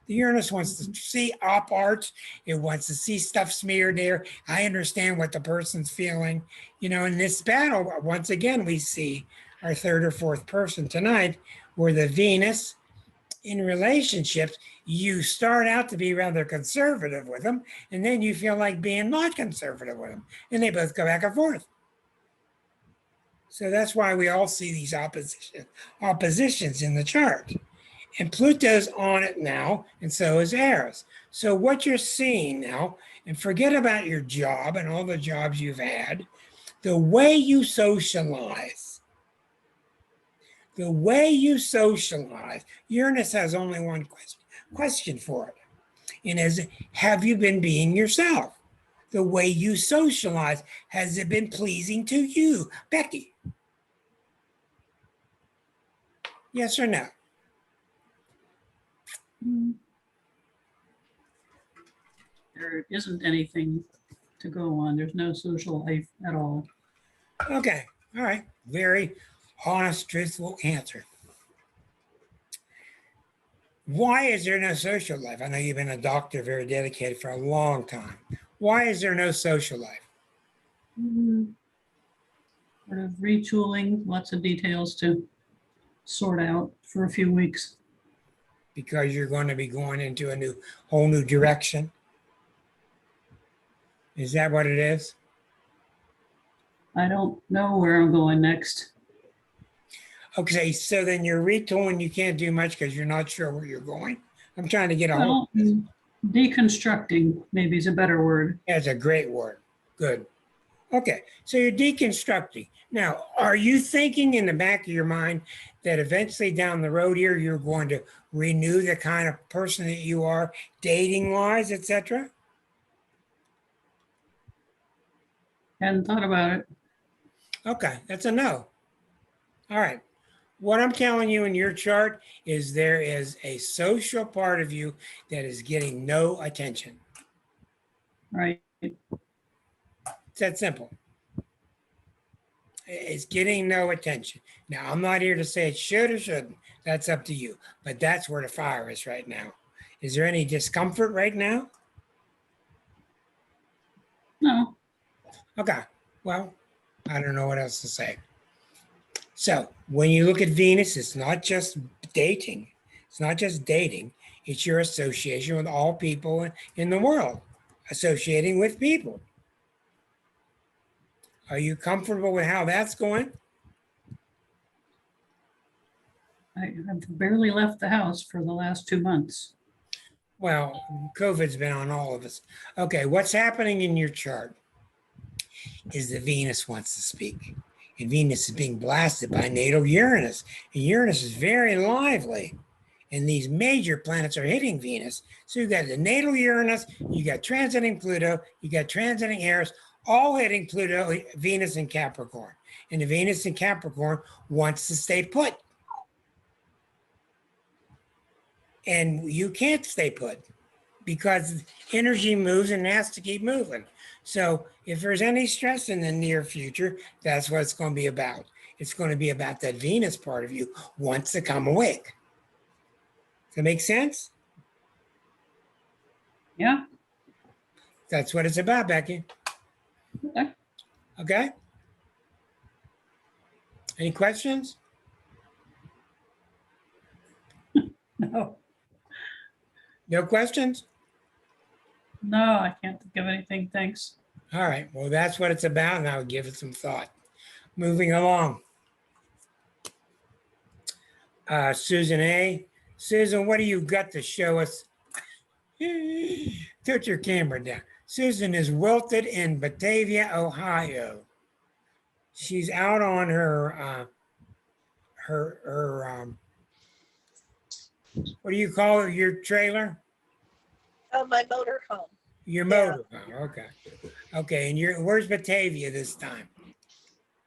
The Uranus wants to see op art. It wants to see stuff smeared there. I understand what the person's feeling. You know, in this battle, once again, we see our third or fourth person tonight, where the Venus in relationships, you start out to be rather conservative with them, and then you feel like being not conservative with them, and they both go back and forth. So that's why we all see these oppositions in the chart. And Pluto's on it now, and so is Aries. So what you're seeing now, and forget about your job and all the jobs you've had, the way you socialize, Uranus has only one question for it. And is, have you been being yourself? The way you socialize, has it been pleasing to you? Becky? Yes or no? There isn't anything to go on. There's no social life at all. Okay, all right. Very honest, truthful answer. Why is there no social life? I know you've been a doctor, very dedicated for a long time. Why is there no social life? Sort of retooling, lots of details to sort out for a few weeks. Because you're going to be going into a whole new direction? Is that what it is? I don't know where I'm going next. Okay, so then you're retooling, you can't do much because you're not sure where you're going. I'm trying to get a hold of this. Deconstructing maybe is a better word. That's a great word. Good. Okay, so you're deconstructing. Now, are you thinking in the back of your mind that eventually down the road here, you're going to renew the kind of person that you are, dating-wise, etc.? Hadn't thought about it. Okay, that's a no. All right. What I'm telling you in your chart is there is a social part of you that is getting no attention. Right. It's that simple. It's getting no attention. Now, I'm not here to say it should or shouldn't. That's up to you. But that's where the fire is right now. Is there any discomfort right now? No. Okay. Well, I don't know what else to say. So when you look at Venus, it's not just dating. It's not just dating, it's your association with all people in the world, associating with people. Are you comfortable with how that's going? I've barely left the house for the last 2 months. Well, COVID's been on all of us. Okay, what's happening in your chart is that Venus wants to speak. And Venus is being blasted by natal Uranus. And Uranus is very lively. And these major planets are hitting Venus. So you got the natal Uranus, you got transiting Pluto, you got transiting Aries, all hitting Pluto, Venus, and Capricorn. And the Venus in Capricorn wants to stay put. And you can't stay put because energy moves and has to keep moving. So if there's any stress in the near future, that's what it's going to be about. It's going to be about that Venus part of you wants to come awake. Does that make sense? Yeah, That's what it's about, Becky. okay. Okay? Any questions? No, No questions? no, I can't think of anything, thanks. All right. Well, that's what it's about, and I'll give it some thought. Moving along. Susan A. Susan, what do you got to show us? Put your camera down. Susan is wilted in Batavia, Ohio. She's out on her what do you call it? Your trailer? Oh, my motor home. Your Yeah. motorhome. Okay. Okay. And where's Batavia this time?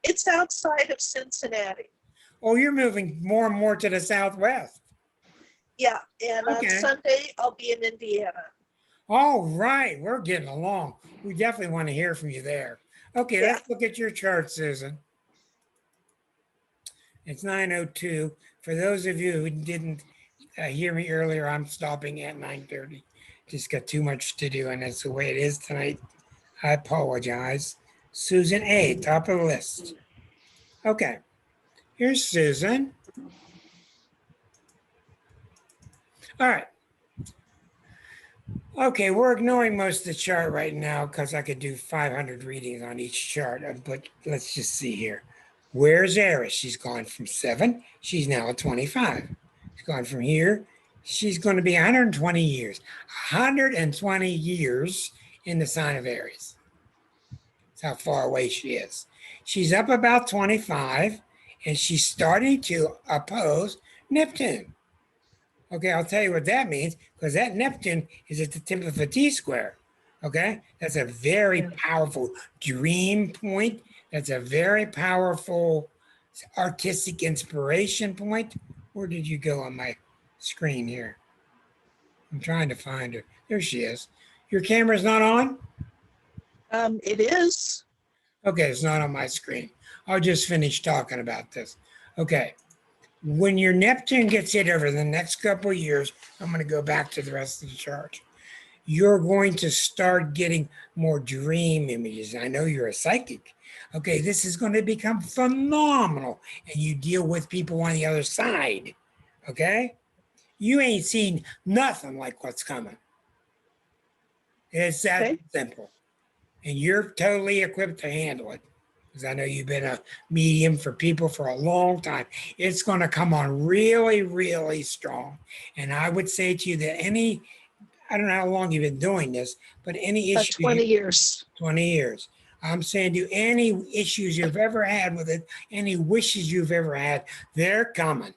It's outside of Cincinnati. Oh, you're moving more and more to the southwest. Yeah, and Okay. on Sunday, I'll be in Indiana. All right. We're getting along. We definitely want to hear from you there. Okay. Yeah. Let's look at your chart, Susan. It's 9:02. For those of you who didn't hear me earlier, I'm stopping at 9:30. Just got too much to do, and that's the way it is tonight. I apologize. Susan A., top of the list. Okay, here's Susan. All right. Okay, we're ignoring most of the chart right now because I could do 500 readings on each chart, but let's just see here. Where's Aries? She's gone from 7. She's now at 25. She's gone from here. She's going to be 120 years. 120 years in the sign of Aries. That's how far away she is. She's up about 25, and she's starting to oppose Neptune. Okay, I'll tell you what that means, because that Neptune is at the tip of a T-square. Okay, that's a very powerful dream point. That's a very powerful artistic inspiration point. Where did you go on my screen here? I'm trying to find her. There she is. Your camera's not on? It is. Okay, it's not on my screen. I'll just finish talking about this. Okay. When your Neptune gets hit over the next couple of years, I'm going to go back to the rest of the chart. You're going to start getting more dream images. I know you're a psychic. Okay, this is going to become phenomenal. And you deal with people on the other side. Okay? You ain't seen nothing like what's coming. It's that Okay. simple. And you're totally equipped to handle it. Because I know you've been a medium for people for a long time. It's going to come on really, really strong. And I would say to you that I don't know how long you've been doing this, but any About issue, 20 years. 20 years. I'm saying to you, any issues you've ever had with it, any wishes you've ever had, they're coming.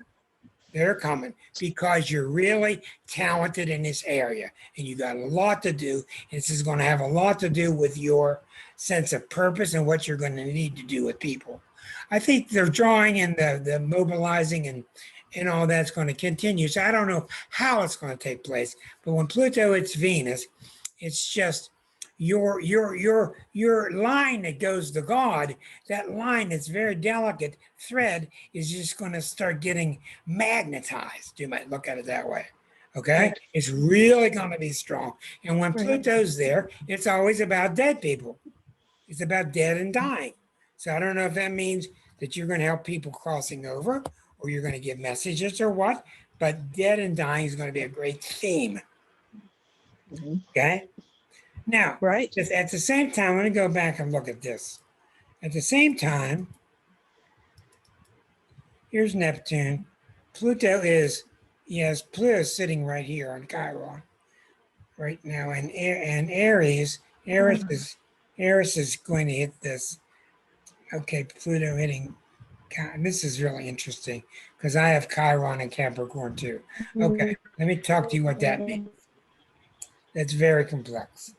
They're coming because you're really talented in this area and you got a lot to do. And this is going to have a lot to do with your sense of purpose and what you're going to need to do with people. I think the drawing and the mobilizing and all that's going to continue. So I don't know how it's going to take place, but when Pluto hits Venus, it's just your line that goes to God, that line that's very delicate thread is just going to start getting magnetized. You might look at it that way. Okay. It's really going to be strong. And when Pluto's there, it's always about dead people. It's about dead and dying. So I don't know if that means that you're going to help people crossing over or you're going to give messages or what, but dead and dying is going to be a great theme. Mhm. Okay. Now, Right. just at the same time, let me go back and look at this. At the same time, here's Neptune. Pluto is, yes, Pluto is sitting right here on Chiron right now, and Aries. Aries is going to hit this. Okay, Pluto hitting. This is really interesting because I have Chiron and Capricorn too. Okay, let me talk to you what that means. That's very complex.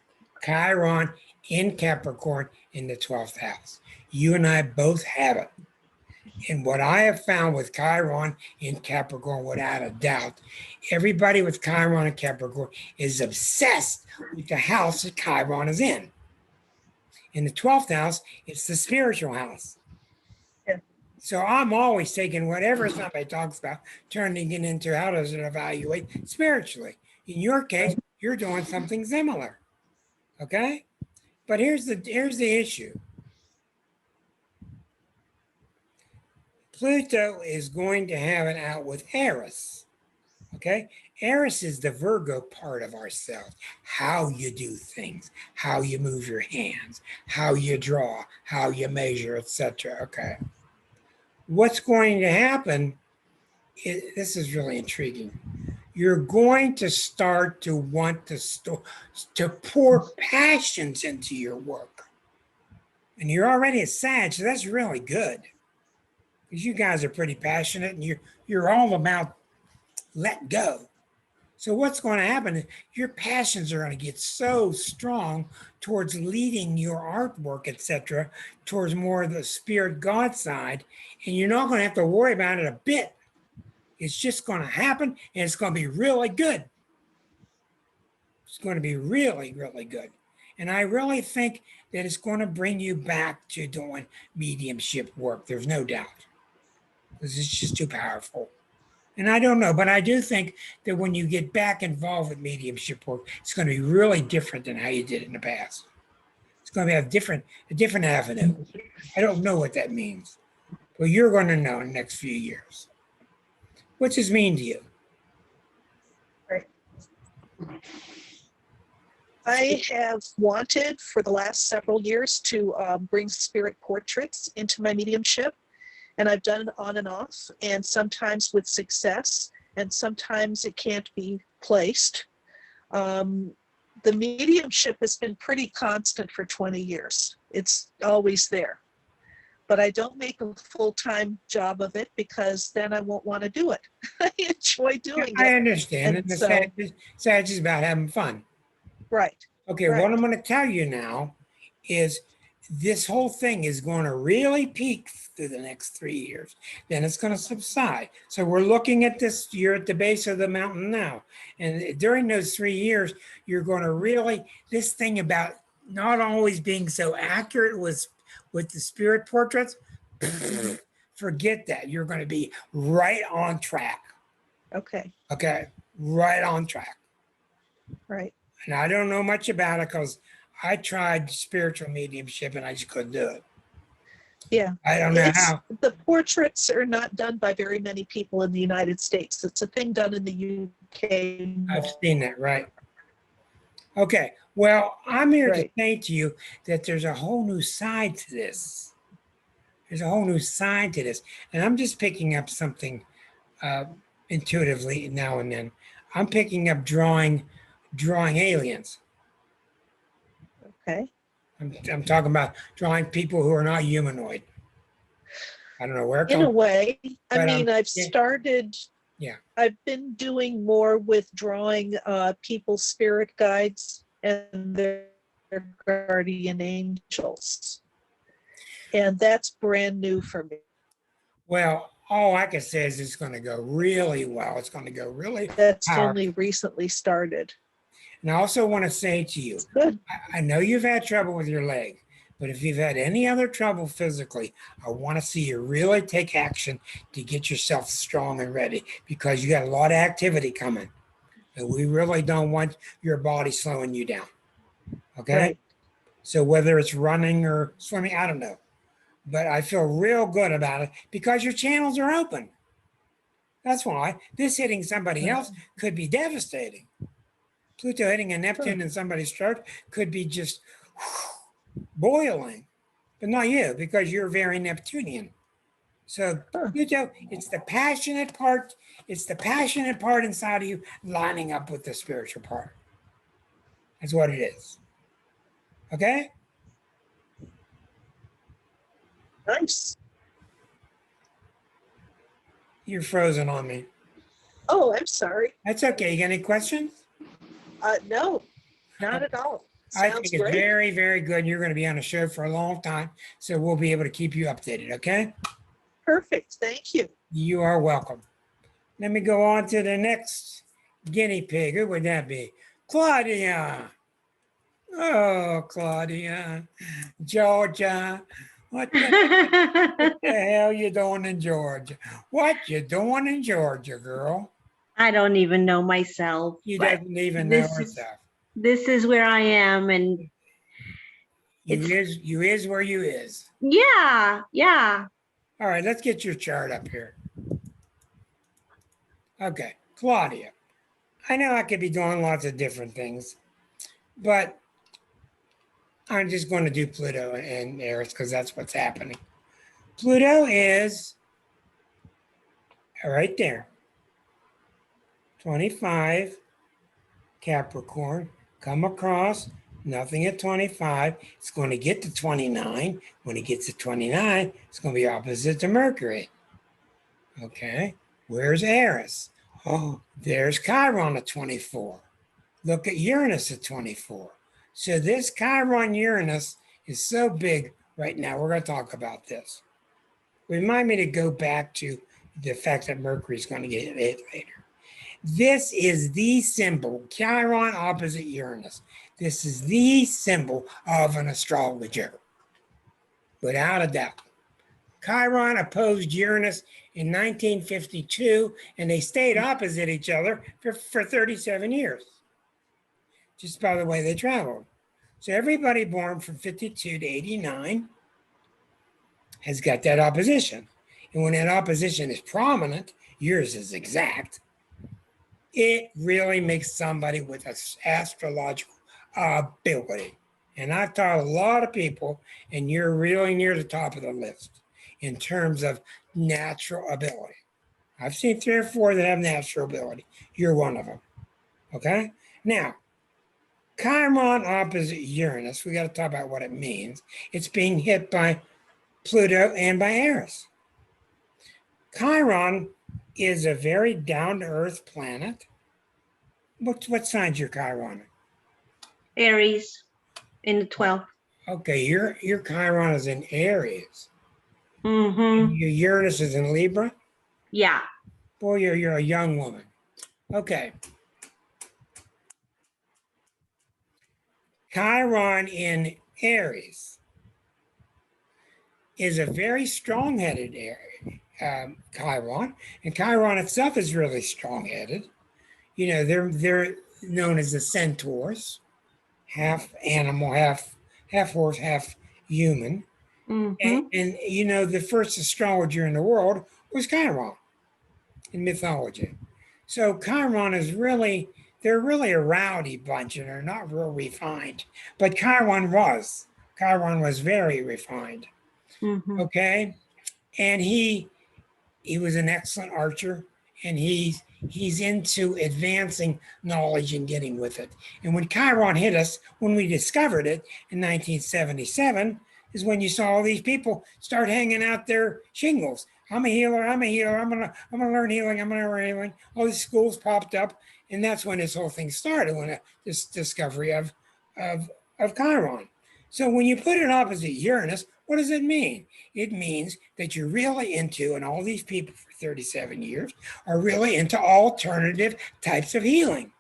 Chiron in Capricorn in the 12th house. You and I both have it. And what I have found with Chiron in Capricorn, without a doubt, everybody with Chiron and Capricorn is obsessed with the house that Chiron is in. In the 12th house, it's the spiritual house. Yeah. So I'm always taking whatever somebody talks about, turning it into how does it evaluate spiritually. In your case, you're doing something similar. Okay? But here's the issue. Pluto is going to have it out with Aries. Okay? Aries is the Virgo part of ourselves. How you do things, how you move your hands, how you draw, how you measure, etc. Okay. What's going to happen this is really intriguing. You're going to start to want to pour passions into your work. And you're already a Sag, so that's really good. Because you guys are pretty passionate and you're all about let go. So what's going to happen is your passions are going to get so strong towards leading your artwork, etc., towards more of the spirit God side, and you're not going to have to worry about it a bit. It's just going to happen, and it's going to be really good. It's going to be really, really good. And I really think that it's going to bring you back to doing mediumship work. There's no doubt. Because it's just too powerful. And I don't know, but I do think that when you get back involved with mediumship work, it's going to be really different than how you did it in the past. It's going to be a different avenue. I don't know what that means, but you're going to know in the next few years. What's this mean to you? I have wanted for the last several years to bring spirit portraits into my mediumship. And I've done it on and off, and sometimes with success, and sometimes it can't be placed. The mediumship has been pretty constant for 20 years. It's always there. But I don't make a full-time job of it because then I won't want to do it. I enjoy doing I it. understand. And the Sag is about having fun. Right. Okay, what I'm going to tell you now is this whole thing is going to really peak through the next 3 years. Then it's going to subside. So we're looking at this, you're at the base of the mountain now. And during those 3 years, you're going to really, this thing about not always being so accurate with the spirit portraits, forget that. You're going to be right on track. Okay. Okay, right on track. Right. And I don't know much about it because I tried spiritual mediumship and I just couldn't do it. Yeah. I don't know how. The portraits are not done by very many people in the United States. It's a thing done in the UK. I've seen that, right? Okay, well, I'm here to Right. say to you that there's a whole new side to this. There's a whole new side to this. And I'm just picking up something intuitively now and then. I'm picking up drawing aliens. Okay. I'm talking about drawing people who are not humanoid. I don't know where it In a comes. way, I But, mean, I've yeah. started, Yeah. I've been doing more with drawing people's spirit guides and their guardian angels. And that's brand new for me. Well, all I can say is it's going to go really well. It's going to go really That's powerful. only recently started. And I also want to say to you, It's good. I know you've had trouble with your leg, but if you've had any other trouble physically, I want to see you really take action to get yourself strong and ready because you got a lot of activity coming. And we really don't want your body slowing you down. Okay? Right. So whether it's running or swimming, I don't know. But I feel real good about it because your channels are open. That's why this hitting somebody else could be devastating. Pluto hitting a Neptune in somebody's chart could be just boiling, but not you because you're very Neptunian. So Pluto, it's the passionate part. It's the passionate part inside of you lining up with the spiritual part. That's what it is. Okay? Nice. You're frozen on me. Oh, I'm sorry. That's okay. You got any questions? No, not at all. I Sounds think it's great. very, very good. You're going to be on a show for a long time, so we'll be able to keep you updated, okay? Perfect. Thank you. You are welcome. Let me go on to the next guinea pig. Who would that be? Claudia. Oh, Claudia. Georgia. What the hell you doing in Georgia? What you doing in Georgia, girl? I don't even know myself. You but doesn't even know this is- herself. This is where I am, and You is where you is. yeah. All right, let's get your chart up here. Okay, Claudia. I know I could be doing lots of different things, but I'm just going to do Pluto and Aries because that's what's happening. Pluto is right there. 25, Capricorn, come across, nothing at 25. It's going to get to 29. When it gets to 29, it's going to be opposite to Mercury. Okay, where's Aries? Oh, there's Chiron at 24. Look at Uranus at 24. So this Chiron Uranus is so big right now. We're going to talk about this. Remind me to go back to the fact that Mercury is going to get hit later. This is the symbol, Chiron opposite Uranus. This is the symbol of an astrologer, without a doubt. Chiron opposed Uranus in 1952, and they stayed opposite each other for 37 years, just by the way they traveled. So everybody born from 52 to 89 has got that opposition. And when that opposition is prominent, yours is exact, it really makes somebody with an astrological ability. And I've taught a lot of people, and you're really near the top of the list in terms of natural ability. I've seen 3 or 4 that have natural ability. You're one of them. Okay? Now, Chiron opposite Uranus, we got to talk about what it means. It's being hit by Pluto and by Aries. Chiron is a very down-to-earth planet. What sign's your Chiron? Aries in the 12th. Okay, your Chiron is in Aries. Mm-hmm. Your Uranus is in Libra. Yeah. Boy, you're a young woman. Okay. Chiron in Aries is a very strong-headed Chiron, and Chiron itself is really strong-headed. You know, they're known as the centaurs, half animal, half horse, half human. Mm-hmm. And you know, the first astrologer in the world was Chiron in mythology. So Chiron is really, they're really a rowdy bunch and they're not real refined. But Chiron was very refined. Mm-hmm. Okay. And he was an excellent archer, and he's into advancing knowledge and getting with it. And when Chiron hit us, when we discovered it in 1977, is when you saw all these people start hanging out their shingles. I'm a healer. I'm gonna learn healing. I'm gonna learn healing. All these schools popped up, and that's when this whole thing started. When this discovery of Chiron. So when you put it opposite Uranus, what does it mean? It means that you're really into, and all these people for 37 years are really into alternative types of healing.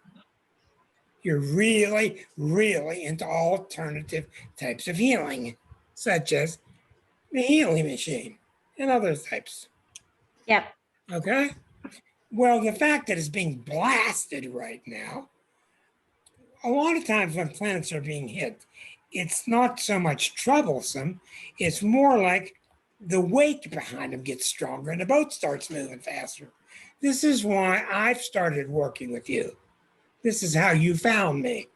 You're really, really into alternative types of healing, such as the healing machine and other types. Yep. Okay? Well, the fact that it's being blasted right now, a lot of times when planets are being hit, it's not so much troublesome, it's more like the weight behind them gets stronger and the boat starts moving faster. This is why I've started working with you. This is how you found me,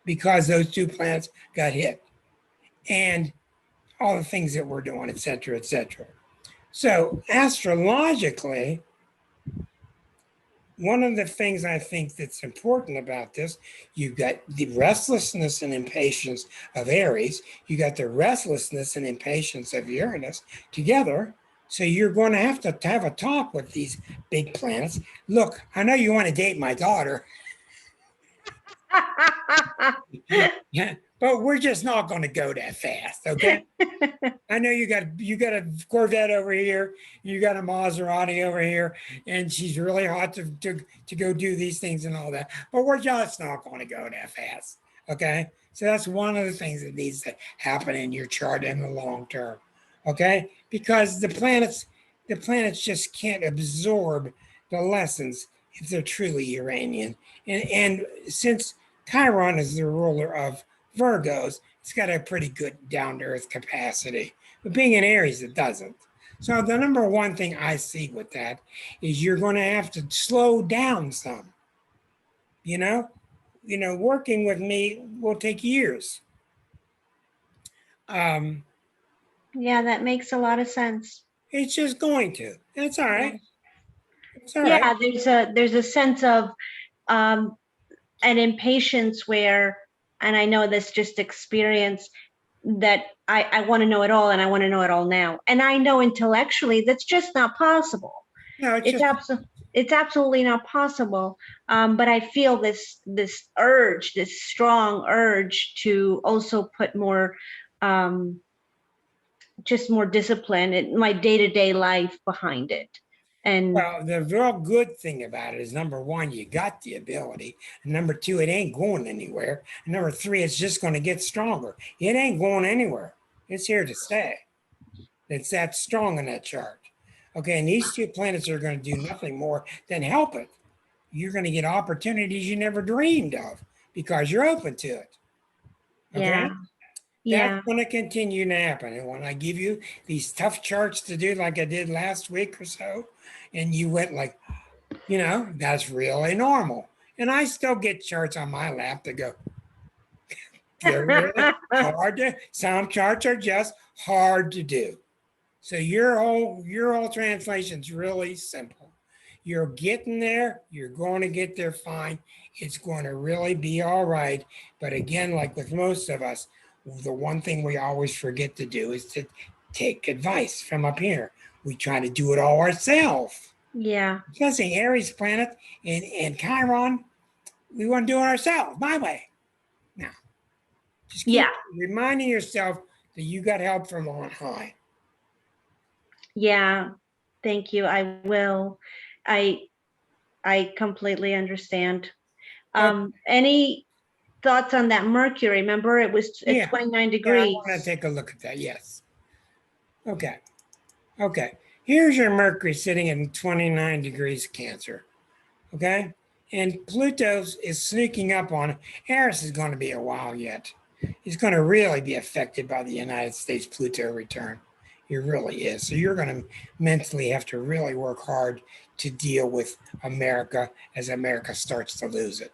because those two planets got hit and all the things that we're doing, et cetera, et cetera. So astrologically, one of the things I think that's important about this, you've got the restlessness and impatience of Aries, you got the restlessness and impatience of Uranus together. So you're going to have a talk with these big planets. Look, I know you want to date my daughter. Yeah, but we're just not going to go that fast, okay? I know you got a Corvette over here, you got a Maserati over here, and she's really hot to go do these things and all that. But we're just not going to go that fast, okay? So that's one of the things that needs to happen in your chart in the long term, okay? Because the planets just can't absorb the lessons if they're truly Uranian. And since Chiron is the ruler of Virgos, it's got a pretty good down-to-earth capacity. But being an Aries, it doesn't. So the number one thing I see with that is you're going to have to slow down some. You know, working with me will take years. Yeah, that makes a lot of sense. It's just going to. That's all right. It's all Yeah, right. there's a sense of an impatience where, and I know this just experience, that I want to know it all and I want to know it all now. And I know intellectually that's just not possible. No, It's absolutely not possible. But I feel this urge, this strong urge to also put more, just more discipline in my day-to-day life behind it. And well, the real good thing about it is, number one, you got the ability. And number two, it ain't going anywhere. And number three, it's just going to get stronger. It ain't going anywhere. It's here to stay. It's that strong in that chart. Okay, and these two planets are going to do nothing more than help it. You're going to get opportunities you never dreamed of because you're open to it. Okay? yeah, yeah, That's going to continue to happen. And when I give you these tough charts to do, like I did last week or so, and you went like, that's really normal. And I still get charts on my lap that go, they're really hard to, some charts are just hard to do. So your whole translation's really simple. You're getting there, you're going to get there fine. It's going to really be all right. But again, like with most of us, the one thing we always forget to do is to take advice from up here. We try to do it all ourselves. yeah, Especially Aries planet and Chiron, we want to do it ourselves, my way. Now, just keep yeah, reminding yourself that you got help from on high. yeah. Thank you. I will. I completely understand. Any thoughts on that Mercury? Remember, it was at Yeah. 29 Yeah, degrees. I want to take a look at that. Yes. Okay. Here's your Mercury sitting in 29 degrees Cancer. Okay. And Pluto is sneaking up on Aries. Is going to be a while yet. He's going to really be affected by the United States Pluto return. He really is. So you're going to mentally have to really work hard to deal with America as America starts to lose it.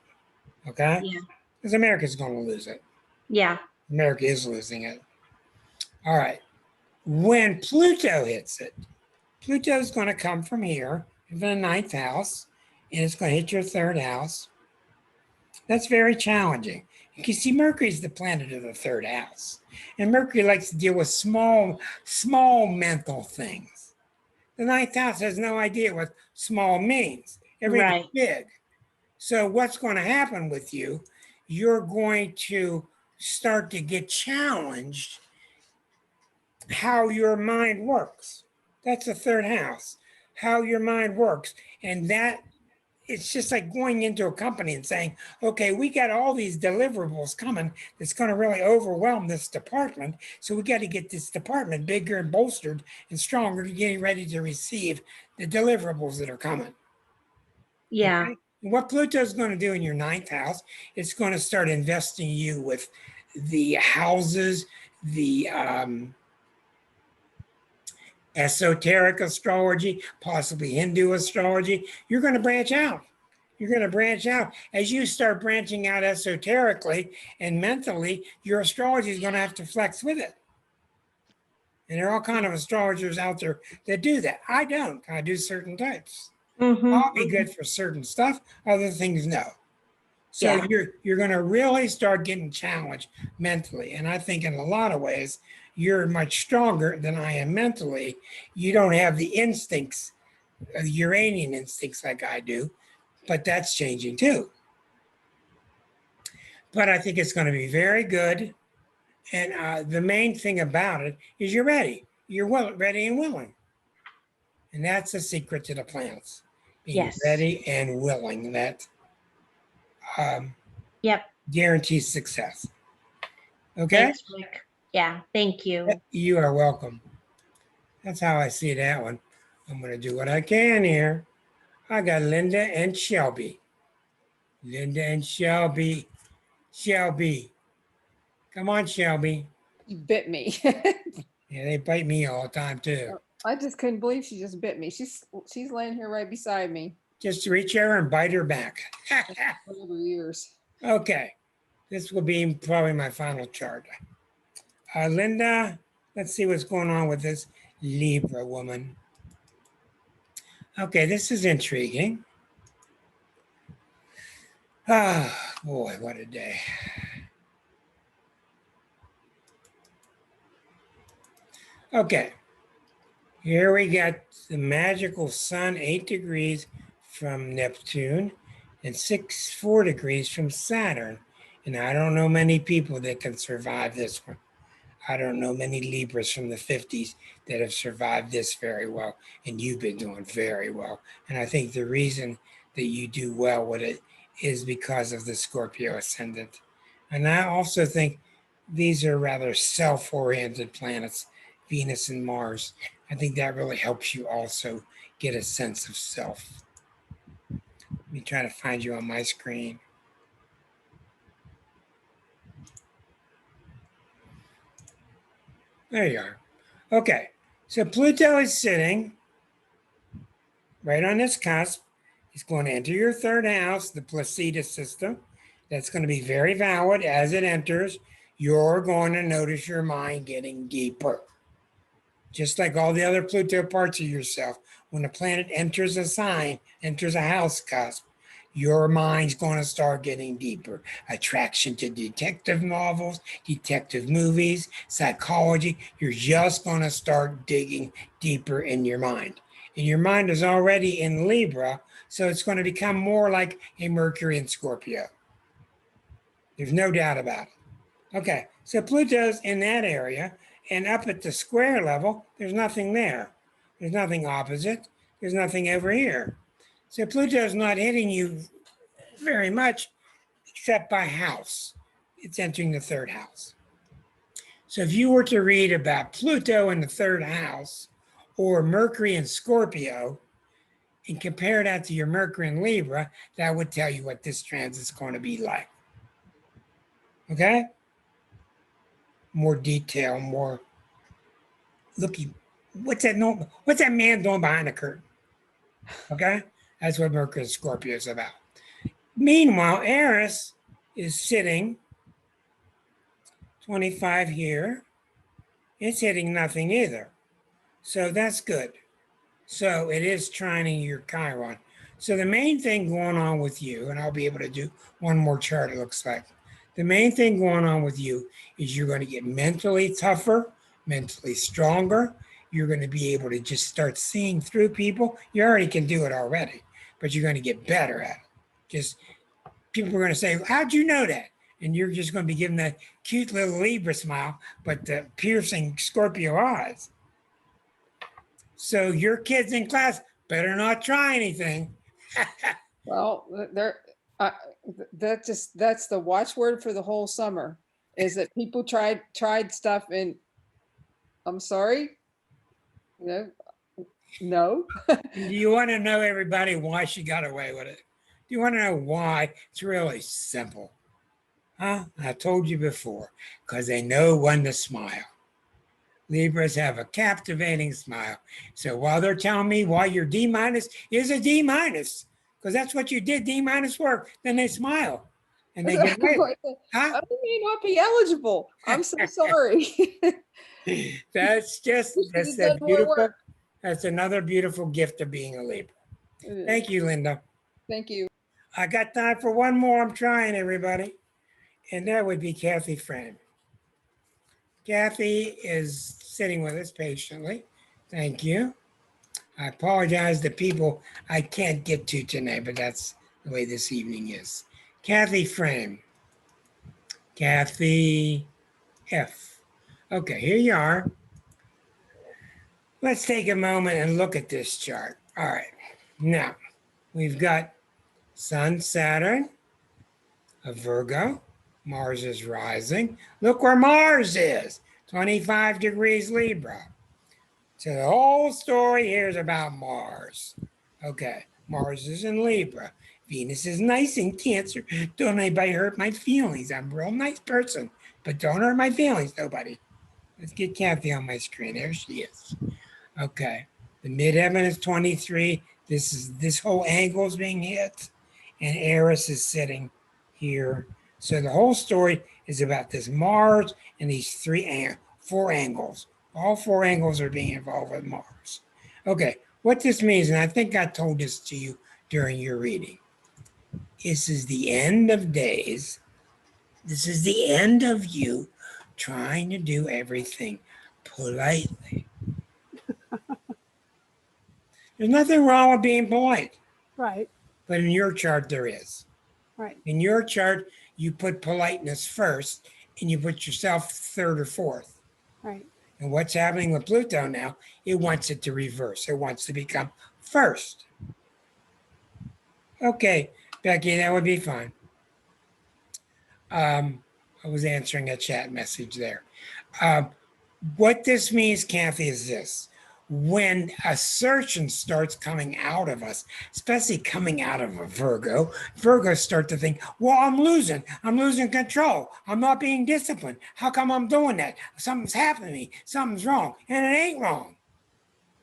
Okay? Yeah. Because America's going to lose it. Yeah. America is losing it. All right. When Pluto hits it, Pluto's going to come from here, in the ninth house, and it's going to hit your third house. That's very challenging. You can see Mercury's the planet of the third house. And Mercury likes to deal with small mental things. The ninth house has no idea what small means. Everything's Right. big. So what's going to happen with you, you're going to start to get challenged how your mind works. That's the third house, how your mind works. And that it's just like going into a company and saying, okay, we got all these deliverables coming that's going to really overwhelm this department. So we got to get this department bigger and bolstered and stronger to get ready to receive the deliverables that are coming. Yeah. Okay? And what Pluto is going to do in your ninth house, it's going to start investing you with the houses, the esoteric astrology, possibly Hindu astrology. You're going to branch out. You're going to branch out. As you start branching out esoterically and mentally, your astrology is going to have to flex with it. And there are all kind of astrologers out there that do that. I don't. I do certain types. I'll be good for certain stuff. Other things, no. So Yeah. you're going to really start getting challenged mentally. And I think in a lot of ways, you're much stronger than I am mentally. You don't have the instincts, the Uranian instincts like I do, but that's changing too. But I think it's going to be very good. And the main thing about it is you're ready. You're ready and willing. And that's the secret to the planets. Being Yes. ready and willing. That Yep. guarantees success. Okay? Thanks, Rick. Yeah, thank you. You are welcome. That's how I see that one. I'm going to do what I can here. I got Linda and Shelby. Linda and Shelby. Shelby. Come on, Shelby. You bit me. Yeah, they bite me all the time too. I just couldn't believe she just bit me. She's laying here right beside me. Just reach over and bite her back. Over years. Okay. This will be probably my final chart. Linda, let's see what's going on with this Libra woman. Okay, this is intriguing. Ah, boy, what a day. Okay, here we got the magical sun, 8 degrees from Neptune and 4 degrees from Saturn. And I don't know many people that can survive this one. I don't know many Libras from the 50s that have survived this very well. And you've been doing very well. And I think the reason that you do well with it is because of the Scorpio ascendant. And I also think these are rather self-oriented planets, Venus and Mars. I think that really helps you also get a sense of self. Let me try to find you on my screen. There you are. Okay, so Pluto is sitting right on this cusp. It's going to enter your third house, the Placida system. That's going to be very valid as it enters. You're going to notice your mind getting deeper. Just like all the other Pluto parts of yourself, when a planet enters a sign, enters a house cusp, your mind's going to start getting deeper. Attraction to detective novels, detective movies, psychology. You're just going to start digging deeper in your mind. And your mind is already in Libra, so it's going to become more like a Mercury in Scorpio. There's no doubt about it. Okay, so Pluto's in that area, and up at the square level, there's nothing there. There's nothing opposite. There's nothing over here. So Pluto's not hitting you very much, except by house. It's entering the third house. So if you were to read about Pluto in the third house, or Mercury in Scorpio, and compare that to your Mercury in Libra, that would tell you what this transit's going to be like. Okay? More detail, more looking. What's that man doing behind the curtain? Okay? That's what Mercury in Scorpio is about. Meanwhile, Aries is sitting 25 here. It's hitting nothing either. So that's good. So it is trining your Chiron. So the main thing going on with you, and I'll be able to do one more chart, it looks like. The main thing going on with you is you're going to get mentally tougher, mentally stronger. You're going to be able to just start seeing through people. You already can do it already, but you're going to get better at it. Just people are going to say, how'd you know that? And you're just going to be giving that cute little Libra smile, but the piercing Scorpio eyes. So your kids in class better not try anything. Well, that's the watchword for the whole summer, is that people tried stuff and I'm sorry. No. Do you want to know, everybody, why she got away with it? Do you want to know why? It's really simple. Huh? I told you before, because they know when to smile. Libras have a captivating smile. So while they're telling me why your D minus is a D minus, because that's what you did, D minus work, then they smile and they get away with it. Huh? I may not be eligible. I'm so sorry. That's just, We should that's have a done more beautiful, work. that's another beautiful gift of being a Libra. It is. Thank you, Linda. Thank you. I got time for one more. I'm trying, everybody. And that would be Kathy Frame. Kathy is sitting with us patiently. Thank you. I apologize to people I can't get to tonight, but that's the way this evening is. Kathy Frame. Kathy F. Okay, here you are. Let's take a moment and look at this chart. All right. Now, we've got Sun, Saturn, a Virgo. Mars is rising. Look where Mars is, 25 degrees Libra. So the whole story here is about Mars. Okay, Mars is in Libra. Venus is nice in Cancer. Don't anybody hurt my feelings. I'm a real nice person, but don't hurt my feelings, nobody. Let's get Kathy on my screen. There she is. Okay, the midheaven is 23. This whole angle is being hit, and Aries is sitting here. So the whole story is about this Mars and these four angles. All four angles are being involved with Mars. Okay, what this means, and I think I told this to you during your reading, this is the end of days. This is the end of you trying to do everything politely. There's nothing wrong with being polite, Right, but in your chart, there is. right. In your chart, you put politeness first and you put yourself third or fourth. Right. And what's happening with Pluto now, it wants it to reverse. It wants to become first. Okay, Becky, that would be fine. I was answering a chat message there. What this means, Kathy, is this. When assertion starts coming out of us, especially coming out of a Virgo, Virgos start to think, well, I'm losing control. I'm not being disciplined. How come I'm doing that? Something's happening to me. Something's wrong. And it ain't wrong.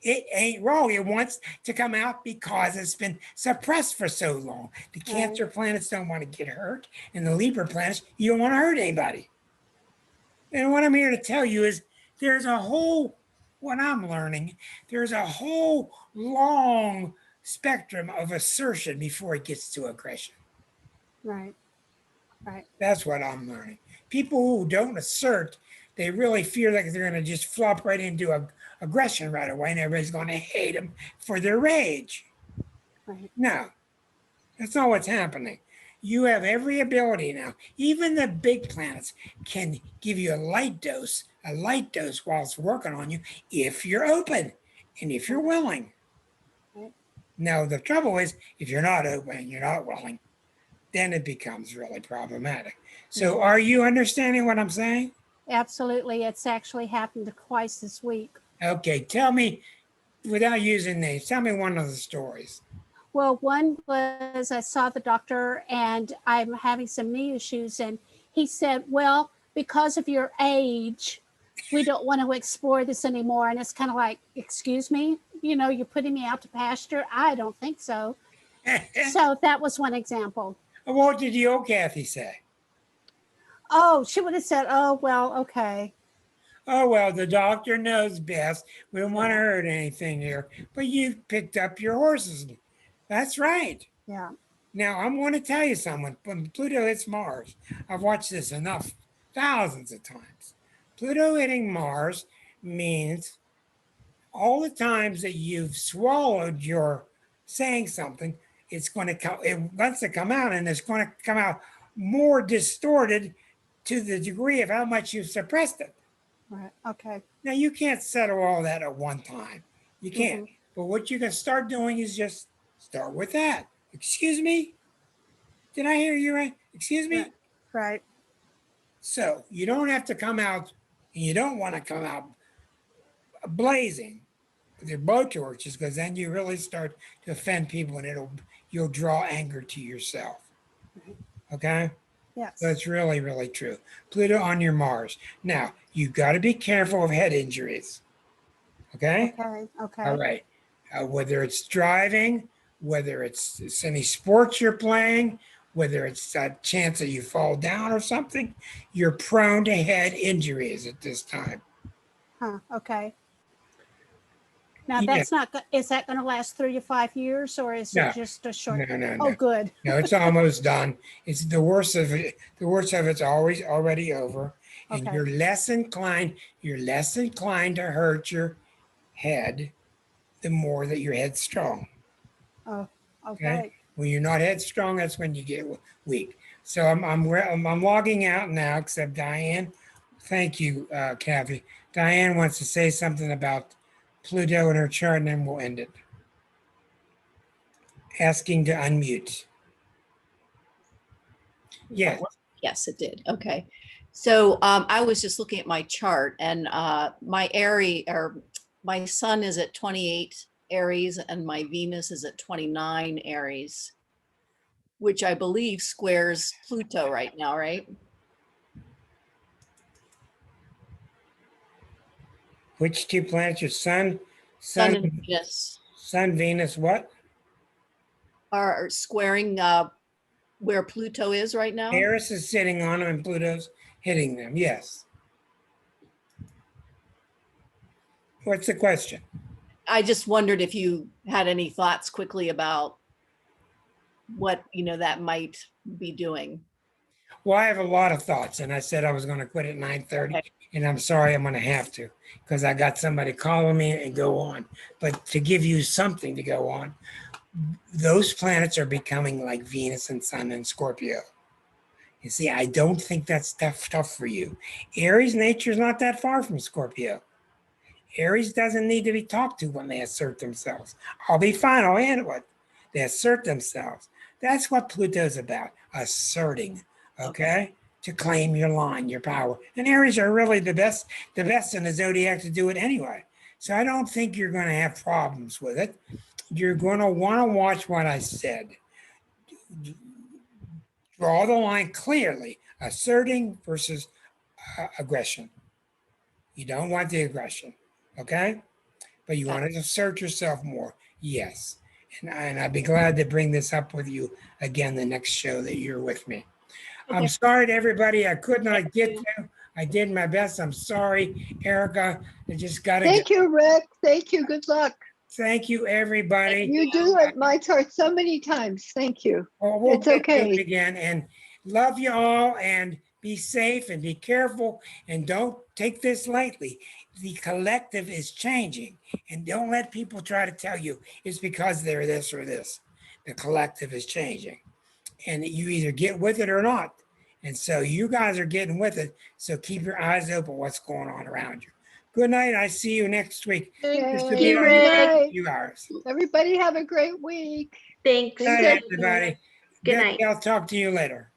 It ain't wrong. It wants to come out because it's been suppressed for so long. The Cancer planets don't want to get hurt, and the Libra planets, you don't want to hurt anybody. And what I'm here to tell you is there's a whole, what I'm learning, there's a whole long spectrum of assertion before it gets to aggression. Right. Right. That's what I'm learning. People who don't assert, they really feel like they're going to just flop right into aggression right away, and everybody's going to hate them for their rage. Right. No, that's not what's happening. You have every ability now. Even the big planets can give you a light dose while it's working on you if you're open and if you're willing. Right. Now, the trouble is, if you're not open and you're not willing, then it becomes really problematic. So are you understanding what I'm saying? Absolutely. It's actually happened twice this week. Okay, tell me, without using names, tell me one of the stories. Well, one was I saw the doctor and I'm having some knee issues. And he said, well, because of your age, we don't want to explore this anymore. And it's kind of like, excuse me, you're putting me out to pasture. I don't think so. So that was one example. What did the old Kathy say? Oh, she would have said, oh, well, okay. Oh, well, the doctor knows best. We don't want to hurt anything here. But you picked up your horses. That's right. Yeah. Now, I'm going to tell you something. When Pluto hits Mars, I've watched this enough, thousands of times. Pluto hitting Mars means all the times that you've swallowed your saying something, it's going to come, it wants to come out, and it's going to come out more distorted to the degree of how much you've suppressed it. Right. Okay. Now, you can't settle all that at one time. You can't. But what you can start doing is just start with that. Excuse me? Did I hear you right? Excuse me? Right. So you don't have to come out, and you don't want to come out blazing with your blowtorches, because then you really start to offend people, and you'll draw anger to yourself. Okay? Yes. So it's really, really true. Pluto on your Mars. Now, you've got to be careful of head injuries. Okay? Okay. Okay. All right. Whether it's driving, whether it's any sports you're playing, whether it's a chance that you fall down or something, you're prone to head injuries at this time. Huh. Okay. Now Yeah. that's not, is that going to last 3 to 5 years or is No. it just a short? No. Oh, good. No, it's almost done. It's the worst of it. The worst of it's always already over. And Okay. you're less inclined to hurt your head the more that you're headstrong. Oh, Okay. okay. When you're not headstrong, that's when you get weak. So I'm logging out now, except Diane. Thank you, Kathy. Diane wants to say something about Pluto in her chart, and then we'll end it. Asking to unmute. Yes. Yes, it did. Okay. So I was just looking at my chart, and my Aries, or my sun is at 28 Aries and my Venus is at 29 Aries, which I believe squares Pluto right now, right? Which two planets? Your sun, Sun and Venus Sun, Venus, what? are squaring where Pluto is right now. Eris is sitting on them and Pluto's hitting them. Yes. What's the question? I just wondered if you had any thoughts quickly about what, that might be doing. Well, I have a lot of thoughts, and I said I was going to quit at 9:30, Okay. and I'm sorry I'm going to have to because I got somebody calling me and go on. But to give you something to go on, those planets are becoming like Venus and Sun and Scorpio. You see, I don't think that's tough for you. Aries nature is not that far from Scorpio. Aries doesn't need to be talked to when they assert themselves. I'll be fine. I'll handle it. They assert themselves. That's what Pluto's about, asserting, okay? To claim your line, your power. And Aries are really the best in the zodiac to do it anyway. So I don't think you're going to have problems with it. You're going to want to watch what I said. Draw the line clearly, asserting versus aggression. You don't want the aggression, okay? But you want to assert yourself more, yes. And I'd be glad to bring this up with you again the next show that you're with me. Okay. I'm sorry to everybody I could not get to. I did my best. I'm sorry, Erica. I just got to Thank you, Rick. Thank you. Good luck. Thank you, everybody. You do it my chart so many times. Thank you. Well, we'll It's get to it okay. again, and love you all, and be safe and be careful, and don't take this lightly. The collective is changing, and don't let people try to tell you it's because they're this or this. The collective is changing, and you either get with it or not. And so you guys are getting with it. So keep your eyes open what's going on around you. Good night. I see you next week. This will Yay. be on Rick. in a few hours. Everybody have a great week. Thanks. Good night, everybody. Good night. I'll talk to you later.